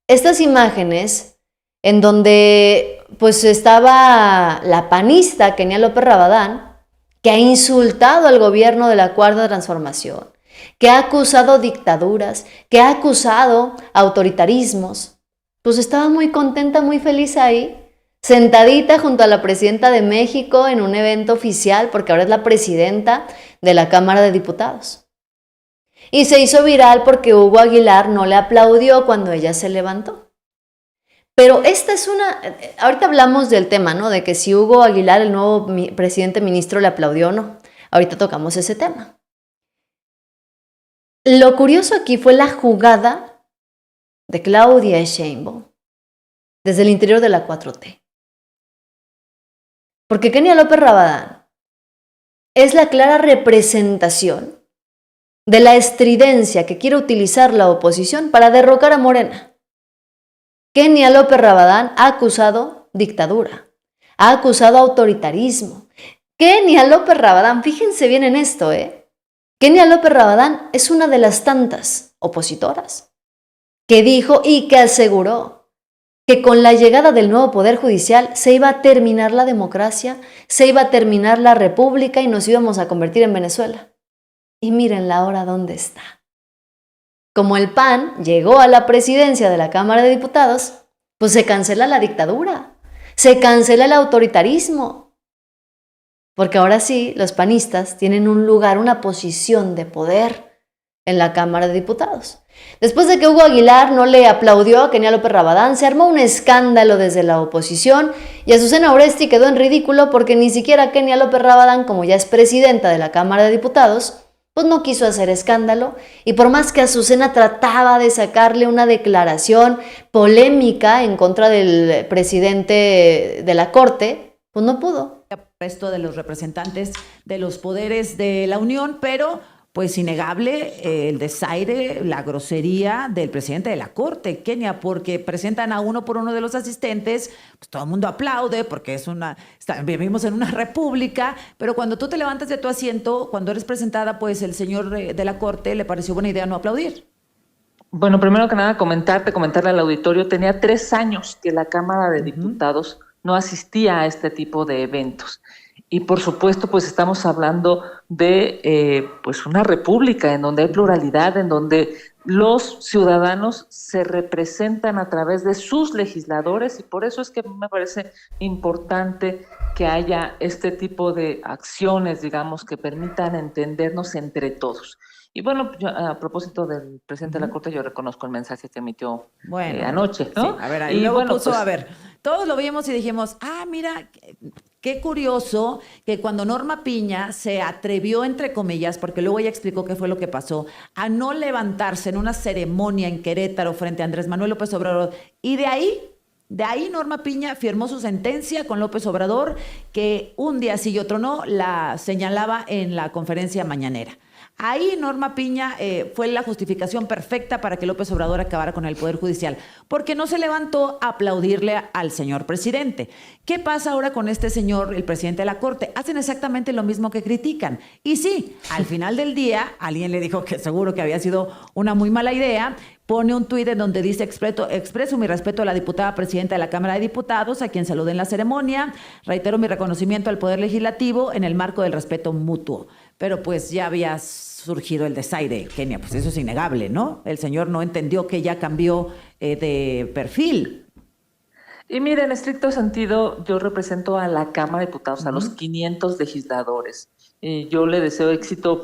Estas imágenes en donde pues estaba la panista Kenia López Rabadán, que ha insultado al gobierno de la Cuarta Transformación, que ha acusado dictaduras, que ha acusado autoritarismos. Pues estaba muy contenta, muy feliz ahí, sentadita junto a la presidenta de México en un evento oficial, porque ahora es la presidenta de la Cámara de Diputados. Y se hizo viral porque Hugo Aguilar no le aplaudió cuando ella se levantó. Pero esta es ahorita hablamos del tema, ¿no? De que si Hugo Aguilar, el nuevo presidente ministro, le aplaudió o no. Ahorita tocamos ese tema. Lo curioso aquí fue la jugada de Claudia Sheinbaum desde el interior de la 4T. Porque Kenia López Rabadán es la clara representación de la estridencia que quiere utilizar la oposición para derrocar a Morena. Kenia López Rabadán ha acusado dictadura, ha acusado autoritarismo. Kenia López Rabadán, fíjense bien en esto, Kenia López Rabadán es una de las tantas opositoras que dijo y que aseguró que con la llegada del nuevo Poder Judicial se iba a terminar la democracia, se iba a terminar la república y nos íbamos a convertir en Venezuela. Y miren ahora dónde está. Como el PAN llegó a la presidencia de la Cámara de Diputados, pues se cancela la dictadura, se cancela el autoritarismo. Porque ahora sí, los panistas tienen un lugar, una posición de poder en la Cámara de Diputados. Después de que Hugo Aguilar no le aplaudió a Kenia López Rabadán, se armó un escándalo desde la oposición y Azucena Oresti quedó en ridículo porque ni siquiera Kenia López Rabadán, como ya es presidenta de la Cámara de Diputados, pues no quiso hacer escándalo, y por más que Azucena trataba de sacarle una declaración polémica en contra del presidente de la Corte, pues no pudo. El resto de los representantes de los poderes de la Unión, pero pues innegable el desaire, la grosería del presidente de la Corte, Kenia, porque presentan a uno por uno de los asistentes, pues todo el mundo aplaude porque vivimos en una república, pero cuando tú te levantas de tu asiento, cuando eres presentada, pues el señor de la Corte le pareció buena idea no aplaudir. Bueno, primero que nada comentarle al auditorio, tenía 3 años que la Cámara de Diputados no asistía a este tipo de eventos. Y por supuesto, pues estamos hablando de pues una república en donde hay pluralidad, en donde los ciudadanos se representan a través de sus legisladores, y por eso es que me parece importante que haya este tipo de acciones, digamos, que permitan entendernos entre todos. Y bueno, yo, a propósito del presidente de la Corte, yo reconozco el mensaje que emitió anoche, ¿no? Sí, a ver, ahí y luego bueno, puso, pues, a ver, todos lo vimos y dijimos, mira, qué curioso que cuando Norma Piña se atrevió, entre comillas, porque luego ella explicó qué fue lo que pasó, a no levantarse en una ceremonia en Querétaro frente a Andrés Manuel López Obrador, y de ahí Norma Piña firmó su sentencia con López Obrador, que un día sí y otro no, la señalaba en la conferencia mañanera. Ahí Norma Piña fue la justificación perfecta para que López Obrador acabara con el Poder Judicial, porque no se levantó a aplaudirle al señor presidente. ¿Qué pasa ahora con este señor, el presidente de la Corte? Hacen exactamente lo mismo que critican. Y sí, al final del día, alguien le dijo que seguro que había sido una muy mala idea, pone un tuit en donde dice: expreso mi respeto a la diputada presidenta de la Cámara de Diputados, a quien saludé en la ceremonia, reitero mi reconocimiento al Poder Legislativo en el marco del respeto mutuo. Pero pues ya había surgido el desaire, Kenia, pues eso es innegable, ¿no? El señor no entendió que ya cambió de perfil. Y mire, en estricto sentido, yo represento a la Cámara de Diputados, a los 500 legisladores. Yo le deseo éxito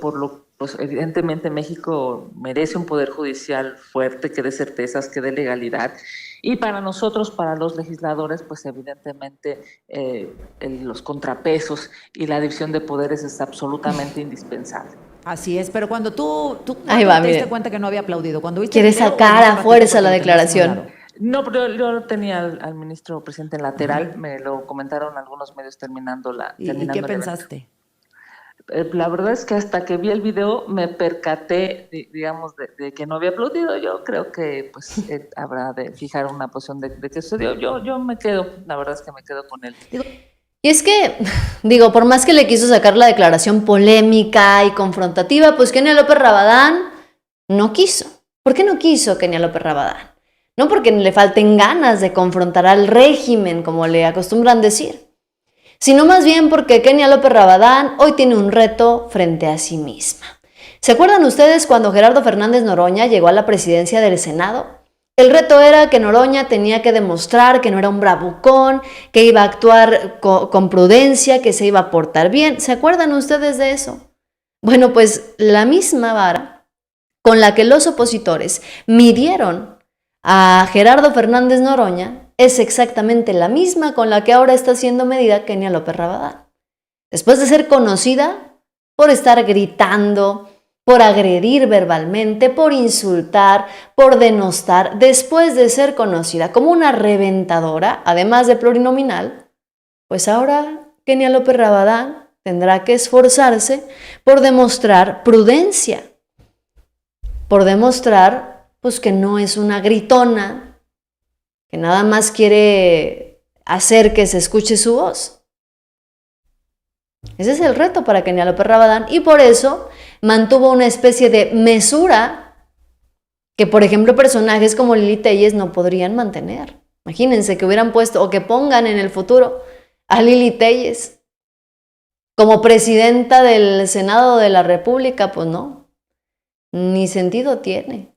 pues evidentemente México merece un poder judicial fuerte, que dé certezas, que dé legalidad. Y para nosotros, para los legisladores, pues evidentemente los contrapesos y la división de poderes es absolutamente indispensable. Así es, pero cuando tú Ahí va, te diste mire. cuenta que no había aplaudido, cuando viste Quiere el video, sacar a fuerza la declaración. No, pero yo tenía al ministro presidente en lateral, me lo comentaron algunos medios terminando ¿Y qué pensaste? La verdad es que hasta que vi el video me percaté, digamos, de que no había aplaudido. Yo creo que pues habrá de fijar una posición de que sucedió. Yo me quedo, la verdad es que me quedo con él. Y es que, por más que le quiso sacar la declaración polémica y confrontativa, pues Kenia López Rabadán no quiso. ¿Por qué no quiso Kenia López Rabadán? No porque le falten ganas de confrontar al régimen, como le acostumbran decir, sino más bien porque Kenia López Rabadán hoy tiene un reto frente a sí misma. ¿Se acuerdan ustedes cuando Gerardo Fernández Noroña llegó a la presidencia del Senado? El reto era que Noroña tenía que demostrar que no era un bravucón, que iba a actuar con prudencia, que se iba a portar bien. ¿Se acuerdan ustedes de eso? Bueno, pues la misma vara con la que los opositores midieron a Gerardo Fernández Noroña es exactamente la misma con la que ahora está siendo medida Kenia López Rabadán. Después de ser conocida por estar gritando, por agredir verbalmente, por insultar, por denostar, después de ser conocida como una reventadora, además de plurinominal, pues ahora Kenia López Rabadán tendrá que esforzarse por demostrar prudencia, por demostrar pues que no es una gritona, que nada más quiere hacer que se escuche su voz. Ese es el reto para Kenia López Rabadán y por eso mantuvo una especie de mesura que, por ejemplo, personajes como Lili Téllez no podrían mantener. Imagínense que hubieran puesto o que pongan en el futuro a Lili Téllez como presidenta del Senado de la República, pues no, ni sentido tiene.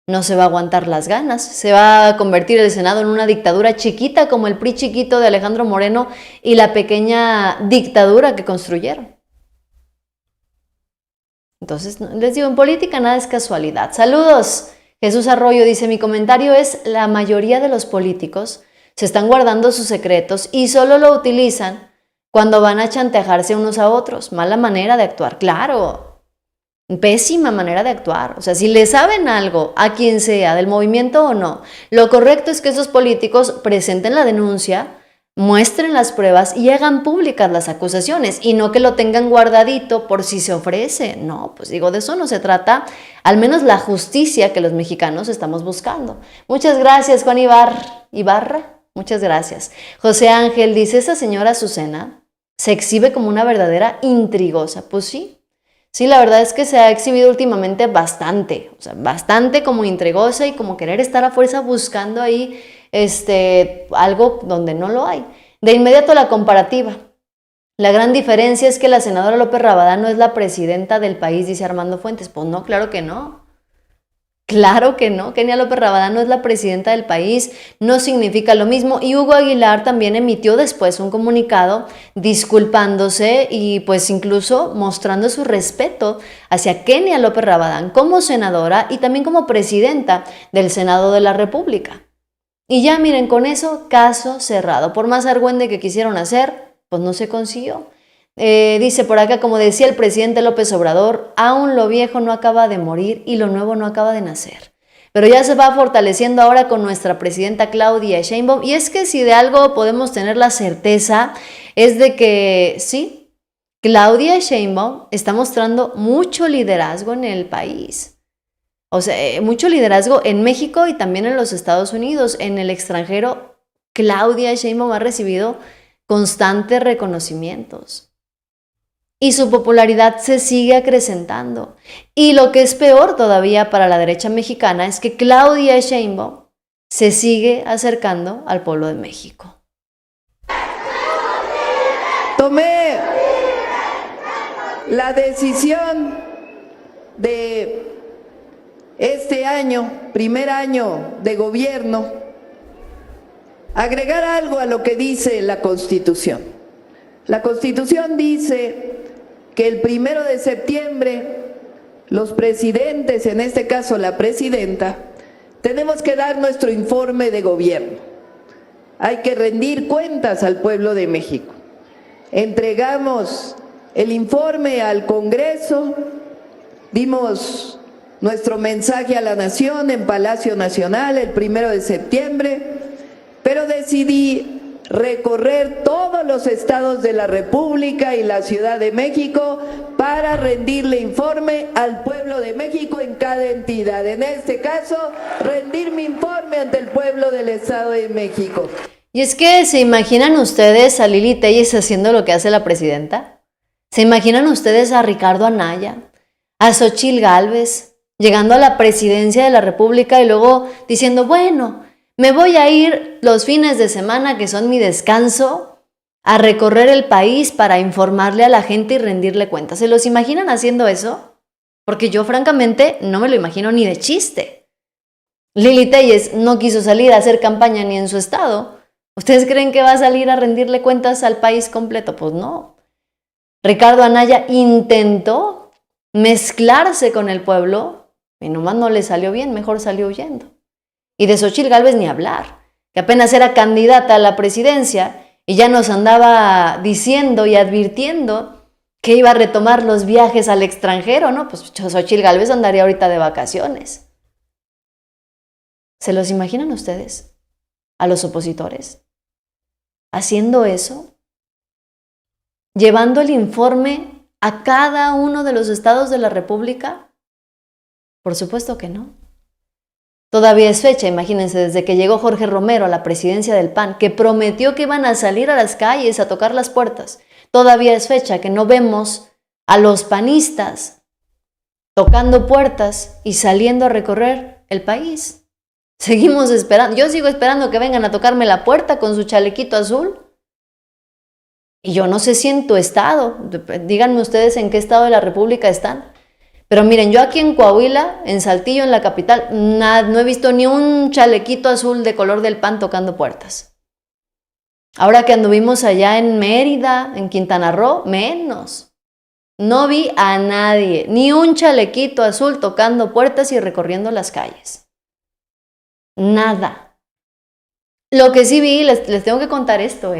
No se va a aguantar las ganas, se va a convertir el Senado en una dictadura chiquita como el PRI chiquito de Alejandro Moreno y la pequeña dictadura que construyeron. Entonces, les digo, en política nada es casualidad. Saludos. Jesús Arroyo dice, mi comentario es, la mayoría de los políticos se están guardando sus secretos y solo lo utilizan cuando van a chantajearse unos a otros. Mala manera de actuar, claro. Pésima manera de actuar. O sea, si le saben algo a quien sea, del movimiento o no, lo correcto es que esos políticos presenten la denuncia, muestren las pruebas y hagan públicas las acusaciones y no que lo tengan guardadito por si se ofrece. No, pues digo, de eso no se trata, al menos la justicia que los mexicanos estamos buscando. Muchas gracias, Juan Ibarra, muchas gracias. José Ángel dice, esa señora Azucena se exhibe como una verdadera intrigosa. Pues sí. Sí, la verdad es que se ha exhibido últimamente bastante, o sea, bastante como intrigosa y como querer estar a fuerza buscando ahí algo donde no lo hay. De inmediato la comparativa. La gran diferencia es que la senadora López Rabadán no es la presidenta del país, dice Armando Fuentes. Pues no, claro que no. Claro que no, Kenia López Rabadán no es la presidenta del país, no significa lo mismo. Y Hugo Aguilar también emitió después un comunicado disculpándose y pues incluso mostrando su respeto hacia Kenia López Rabadán como senadora y también como presidenta del Senado de la República. Y ya miren, con eso, caso cerrado. Por más argüende que quisieron hacer, pues no se consiguió. Dice por acá, como decía el presidente López Obrador, aún lo viejo no acaba de morir y lo nuevo no acaba de nacer. Pero ya se va fortaleciendo ahora con nuestra presidenta Claudia Sheinbaum. Y es que si de algo podemos tener la certeza es de que sí, Claudia Sheinbaum está mostrando mucho liderazgo en el país. O sea, mucho liderazgo en México y también en los Estados Unidos. En el extranjero, Claudia Sheinbaum ha recibido constantes reconocimientos. Y su popularidad se sigue acrecentando. Y lo que es peor todavía para la derecha mexicana es que Claudia Sheinbaum se sigue acercando al pueblo de México. Tomé la decisión de este año, primer año de gobierno, agregar algo a lo que dice la Constitución. La Constitución dice que el 1 de septiembre los presidentes, en este caso la presidenta, tenemos que dar nuestro informe de gobierno. Hay que rendir cuentas al pueblo de México. Entregamos el informe al Congreso, dimos nuestro mensaje a la nación en Palacio Nacional el 1 de septiembre, pero decidí recorrer todos los estados de la República y la Ciudad de México para rendirle informe al pueblo de México en cada entidad. En este caso, rendir mi informe ante el pueblo del Estado de México. Y es que, ¿se imaginan ustedes a Lili Téllez haciendo lo que hace la presidenta? ¿Se imaginan ustedes a Ricardo Anaya, a Xóchitl Gálvez, llegando a la presidencia de la República y luego diciendo, bueno, me voy a ir los fines de semana, que son mi descanso, a recorrer el país para informarle a la gente y rendirle cuentas? ¿Se los imaginan haciendo eso? Porque yo francamente no me lo imagino ni de chiste. Lili Téllez no quiso salir a hacer campaña ni en su estado. ¿Ustedes creen que va a salir a rendirle cuentas al país completo? Pues no. Ricardo Anaya intentó mezclarse con el pueblo y nomás no le salió bien, mejor salió huyendo. Y de Xóchitl Gálvez ni hablar, que apenas era candidata a la presidencia y ya nos andaba diciendo y advirtiendo que iba a retomar los viajes al extranjero, ¿no? Pues Xóchitl Gálvez andaría ahorita de vacaciones. ¿Se los imaginan ustedes? A los opositores haciendo eso, llevando el informe a cada uno de los estados de la República. Por supuesto que no. Todavía es fecha, imagínense, desde que llegó Jorge Romero a la presidencia del PAN, que prometió que iban a salir a las calles a tocar las puertas todavía es fecha que no vemos a los panistas tocando puertas y saliendo a recorrer el país. Seguimos esperando, yo sigo esperando que vengan a tocarme la puerta con su chalequito azul. Y yo no sé si en tu estado, díganme ustedes en qué estado de la República están. Pero miren, yo aquí en Coahuila, en Saltillo, en la capital, no he visto ni un chalequito azul de color del PAN tocando puertas. Ahora que anduvimos allá en Mérida, en Quintana Roo, menos. No vi a nadie, ni un chalequito azul tocando puertas y recorriendo las calles. Nada. Lo que sí vi, les tengo que contar esto,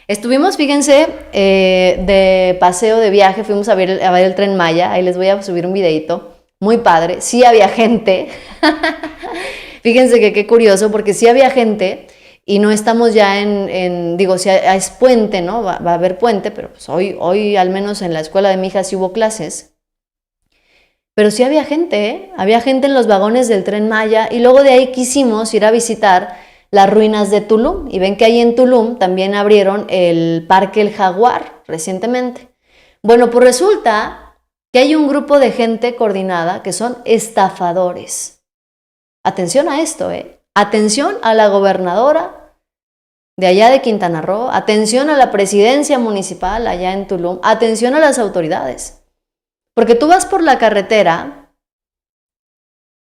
Estuvimos, fíjense, de paseo, de viaje, fuimos a ver el Tren Maya, ahí les voy a subir un videito, muy padre, sí había gente, fíjense que qué curioso, porque sí había gente, y no estamos ya digo, si es puente, ¿no? Va a haber puente, pero pues hoy al menos en la escuela de mi hija sí hubo clases, pero sí había gente, había gente en los vagones del Tren Maya, y luego de ahí quisimos ir a visitar las ruinas de Tulum, y ven que ahí en Tulum también abrieron el Parque El Jaguar recientemente. Bueno, pues resulta que hay un grupo de gente coordinada que son estafadores. Atención a esto, Atención a la gobernadora de allá de Quintana Roo, atención a la presidencia municipal allá en Tulum, atención a las autoridades. Porque tú vas por la carretera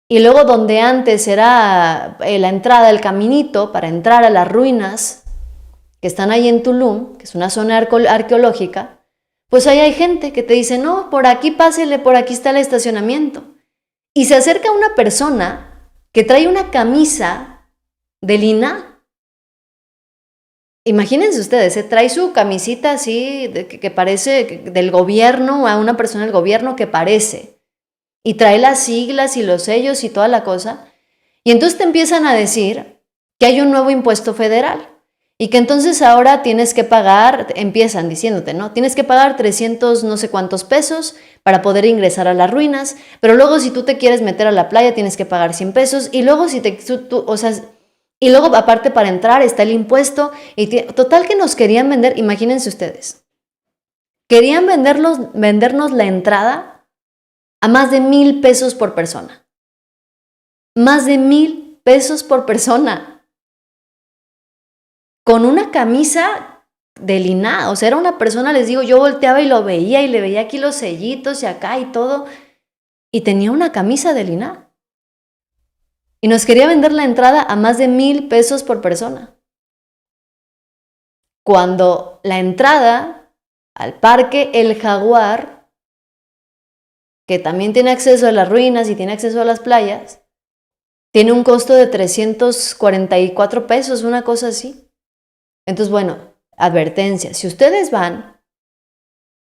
y luego donde antes era la entrada, el caminito para entrar a las ruinas que están ahí en Tulum, que es una zona arqueológica, pues ahí hay gente que te dice, no, por aquí pásele, por aquí está el estacionamiento. Y se acerca una persona que trae una camisa del INAH. Imagínense ustedes, trae su camisita así que parece del gobierno, a una persona del gobierno que parece. Y trae las siglas y los sellos y toda la cosa. Y entonces te empiezan a decir que hay un nuevo impuesto federal y que entonces ahora tienes que pagar, empiezan diciéndote, ¿no? Tienes que pagar 300 no sé cuántos pesos para poder ingresar a las ruinas, pero luego si tú te quieres meter a la playa tienes que pagar 100 pesos y luego y luego aparte para entrar está el impuesto y total que nos querían vender, imagínense ustedes, querían vendernos la entrada a más de 1,000 pesos por persona. Más de 1,000 pesos por persona. Con una camisa del INAH. O sea, era una persona, les digo, yo volteaba y lo veía y le veía aquí los sellitos y acá y todo. Y tenía una camisa del INAH. Y nos quería vender la entrada a más de 1,000 pesos por persona. Cuando la entrada al Parque El Jaguar, que también tiene acceso a las ruinas y tiene acceso a las playas, tiene un costo de 344 pesos, una cosa así. Entonces, bueno, advertencia, si ustedes van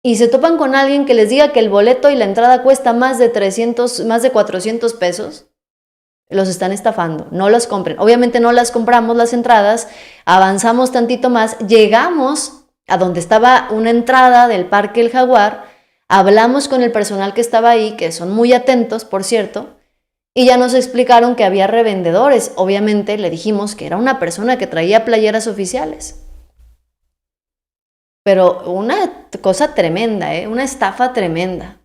y se topan con alguien que les diga que el boleto y la entrada cuesta más de 400 pesos, los están estafando, no los compren. Obviamente no las compramos las entradas, avanzamos tantito más, llegamos a donde estaba una entrada del Parque El Jaguar, hablamos con el personal que estaba ahí, que son muy atentos, por cierto, y ya nos explicaron que había revendedores. Obviamente le dijimos que era una persona que traía playeras oficiales. Pero una cosa tremenda, una estafa tremenda.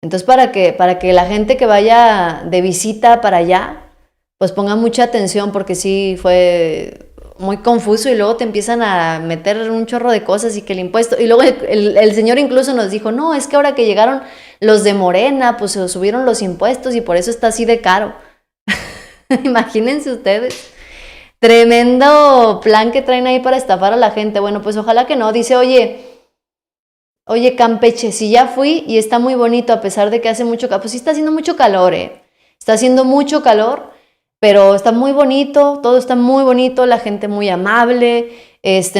Entonces para que la gente que vaya de visita para allá, pues ponga mucha atención porque sí fue muy confuso y luego te empiezan a meter un chorro de cosas y que el impuesto, y luego el señor incluso nos dijo, no, es que ahora que llegaron los de Morena, pues se subieron los impuestos y por eso está así de caro. Imagínense ustedes, tremendo plan que traen ahí para estafar a la gente. Bueno, pues ojalá que no. Dice, oye Campeche, si ya fui y está muy bonito a pesar de que hace mucho calor, pues sí está haciendo mucho calor, está haciendo mucho calor, pero está muy bonito, todo está muy bonito, la gente muy amable.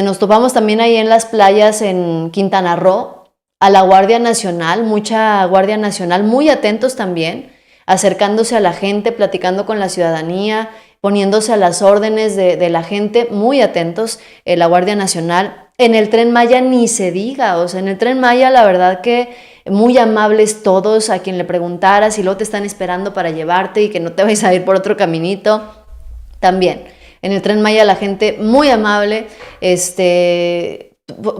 Nos topamos también ahí en las playas en Quintana Roo, a la Guardia Nacional, mucha Guardia Nacional, muy atentos también, acercándose a la gente, platicando con la ciudadanía, poniéndose a las órdenes de la gente, muy atentos, la Guardia Nacional. En el Tren Maya ni se diga, o sea, en el Tren Maya la verdad que muy amables todos, a quien le preguntaras y luego te están esperando para llevarte y que no te vayas a ir por otro caminito, también. En el Tren Maya la gente muy amable,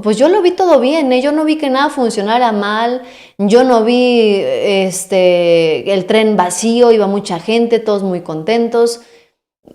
pues yo lo vi todo bien, ¿eh? Yo no vi que nada funcionara mal, yo no vi el tren vacío, iba mucha gente, todos muy contentos.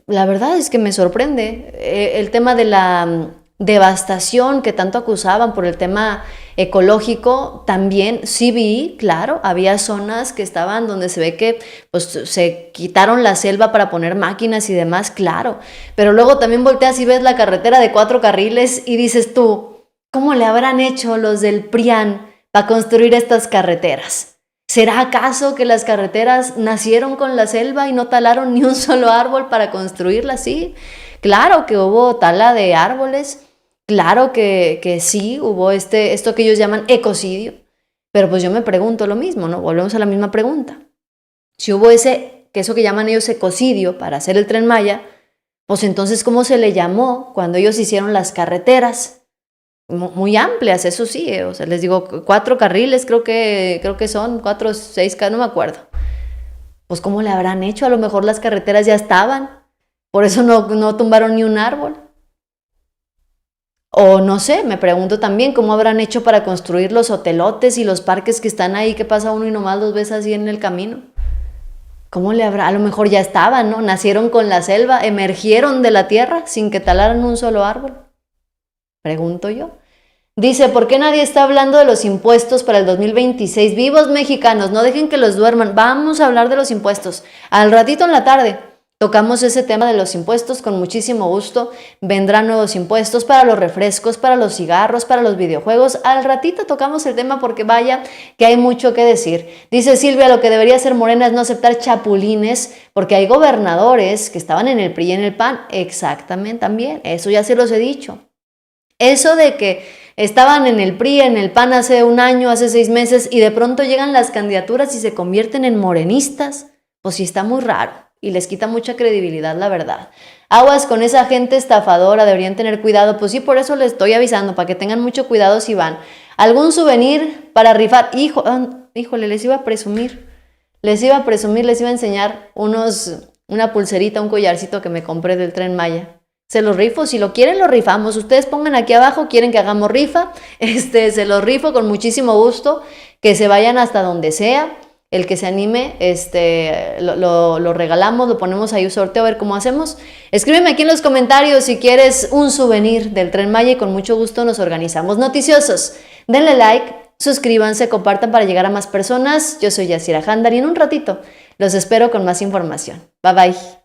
La verdad es que me sorprende el tema de la devastación que tanto acusaban por el tema ecológico. También sí vi, claro, había zonas que estaban donde se ve que pues, se quitaron la selva para poner máquinas y demás, claro, pero luego también volteas y ves la carretera de 4 carriles y dices tú, ¿cómo le habrán hecho los del PRIAN para construir estas carreteras? ¿Será acaso que las carreteras nacieron con la selva y no talaron ni un solo árbol para construirlas? Sí, claro que hubo tala de árboles, claro que sí, hubo esto que ellos llaman ecocidio, pero pues yo me pregunto lo mismo, ¿no? Volvemos a la misma pregunta. Si hubo eso que llaman ellos ecocidio para hacer el Tren Maya, pues entonces ¿cómo se le llamó cuando ellos hicieron las carreteras? Muy amplias, eso sí, o sea, les digo, 4 carriles creo que son, 4 o 6, no me acuerdo. Pues ¿cómo le habrán hecho? A lo mejor las carreteras ya estaban, por eso no tumbaron ni un árbol. O no sé, me pregunto también cómo habrán hecho para construir los hotelotes y los parques que están ahí, que pasa uno y nomás los ves así en el camino. ¿Cómo le habrá? A lo mejor ya estaban, ¿no? Nacieron con la selva, emergieron de la tierra sin que talaran un solo árbol. Pregunto yo. Dice, ¿por qué nadie está hablando de los impuestos para el 2026? Vivos mexicanos, no dejen que los duerman. Vamos a hablar de los impuestos. Al ratito en la tarde tocamos ese tema de los impuestos con muchísimo gusto. Vendrán nuevos impuestos para los refrescos, para los cigarros, para los videojuegos. Al ratito tocamos el tema porque vaya que hay mucho que decir. Dice Silvia, lo que debería hacer Morena es no aceptar chapulines porque hay gobernadores que estaban en el PRI y en el PAN. Exactamente, también. Eso ya se los he dicho. Eso de que estaban en el PRI, en el PAN hace un año, hace 6 meses y de pronto llegan las candidaturas y se convierten en morenistas, pues sí está muy raro y les quita mucha credibilidad, la verdad. Aguas con esa gente estafadora, deberían tener cuidado. Pues sí, por eso les estoy avisando, para que tengan mucho cuidado si van. ¿Algún souvenir para rifar? Híjole, les iba a presumir, les iba a enseñar una pulserita, un collarcito que me compré del Tren Maya. Se los rifo, si lo quieren lo rifamos. Ustedes pongan aquí abajo, quieren que hagamos rifa, se los rifo con muchísimo gusto, que se vayan hasta donde sea, el que se anime, lo regalamos, lo ponemos ahí un sorteo, a ver cómo hacemos. Escríbeme aquí en los comentarios si quieres un souvenir del Tren Maya y con mucho gusto nos organizamos. Noticiosos, denle like, suscríbanse, compartan para llegar a más personas. Yo soy Yasira Handar y en un ratito los espero con más información. Bye bye.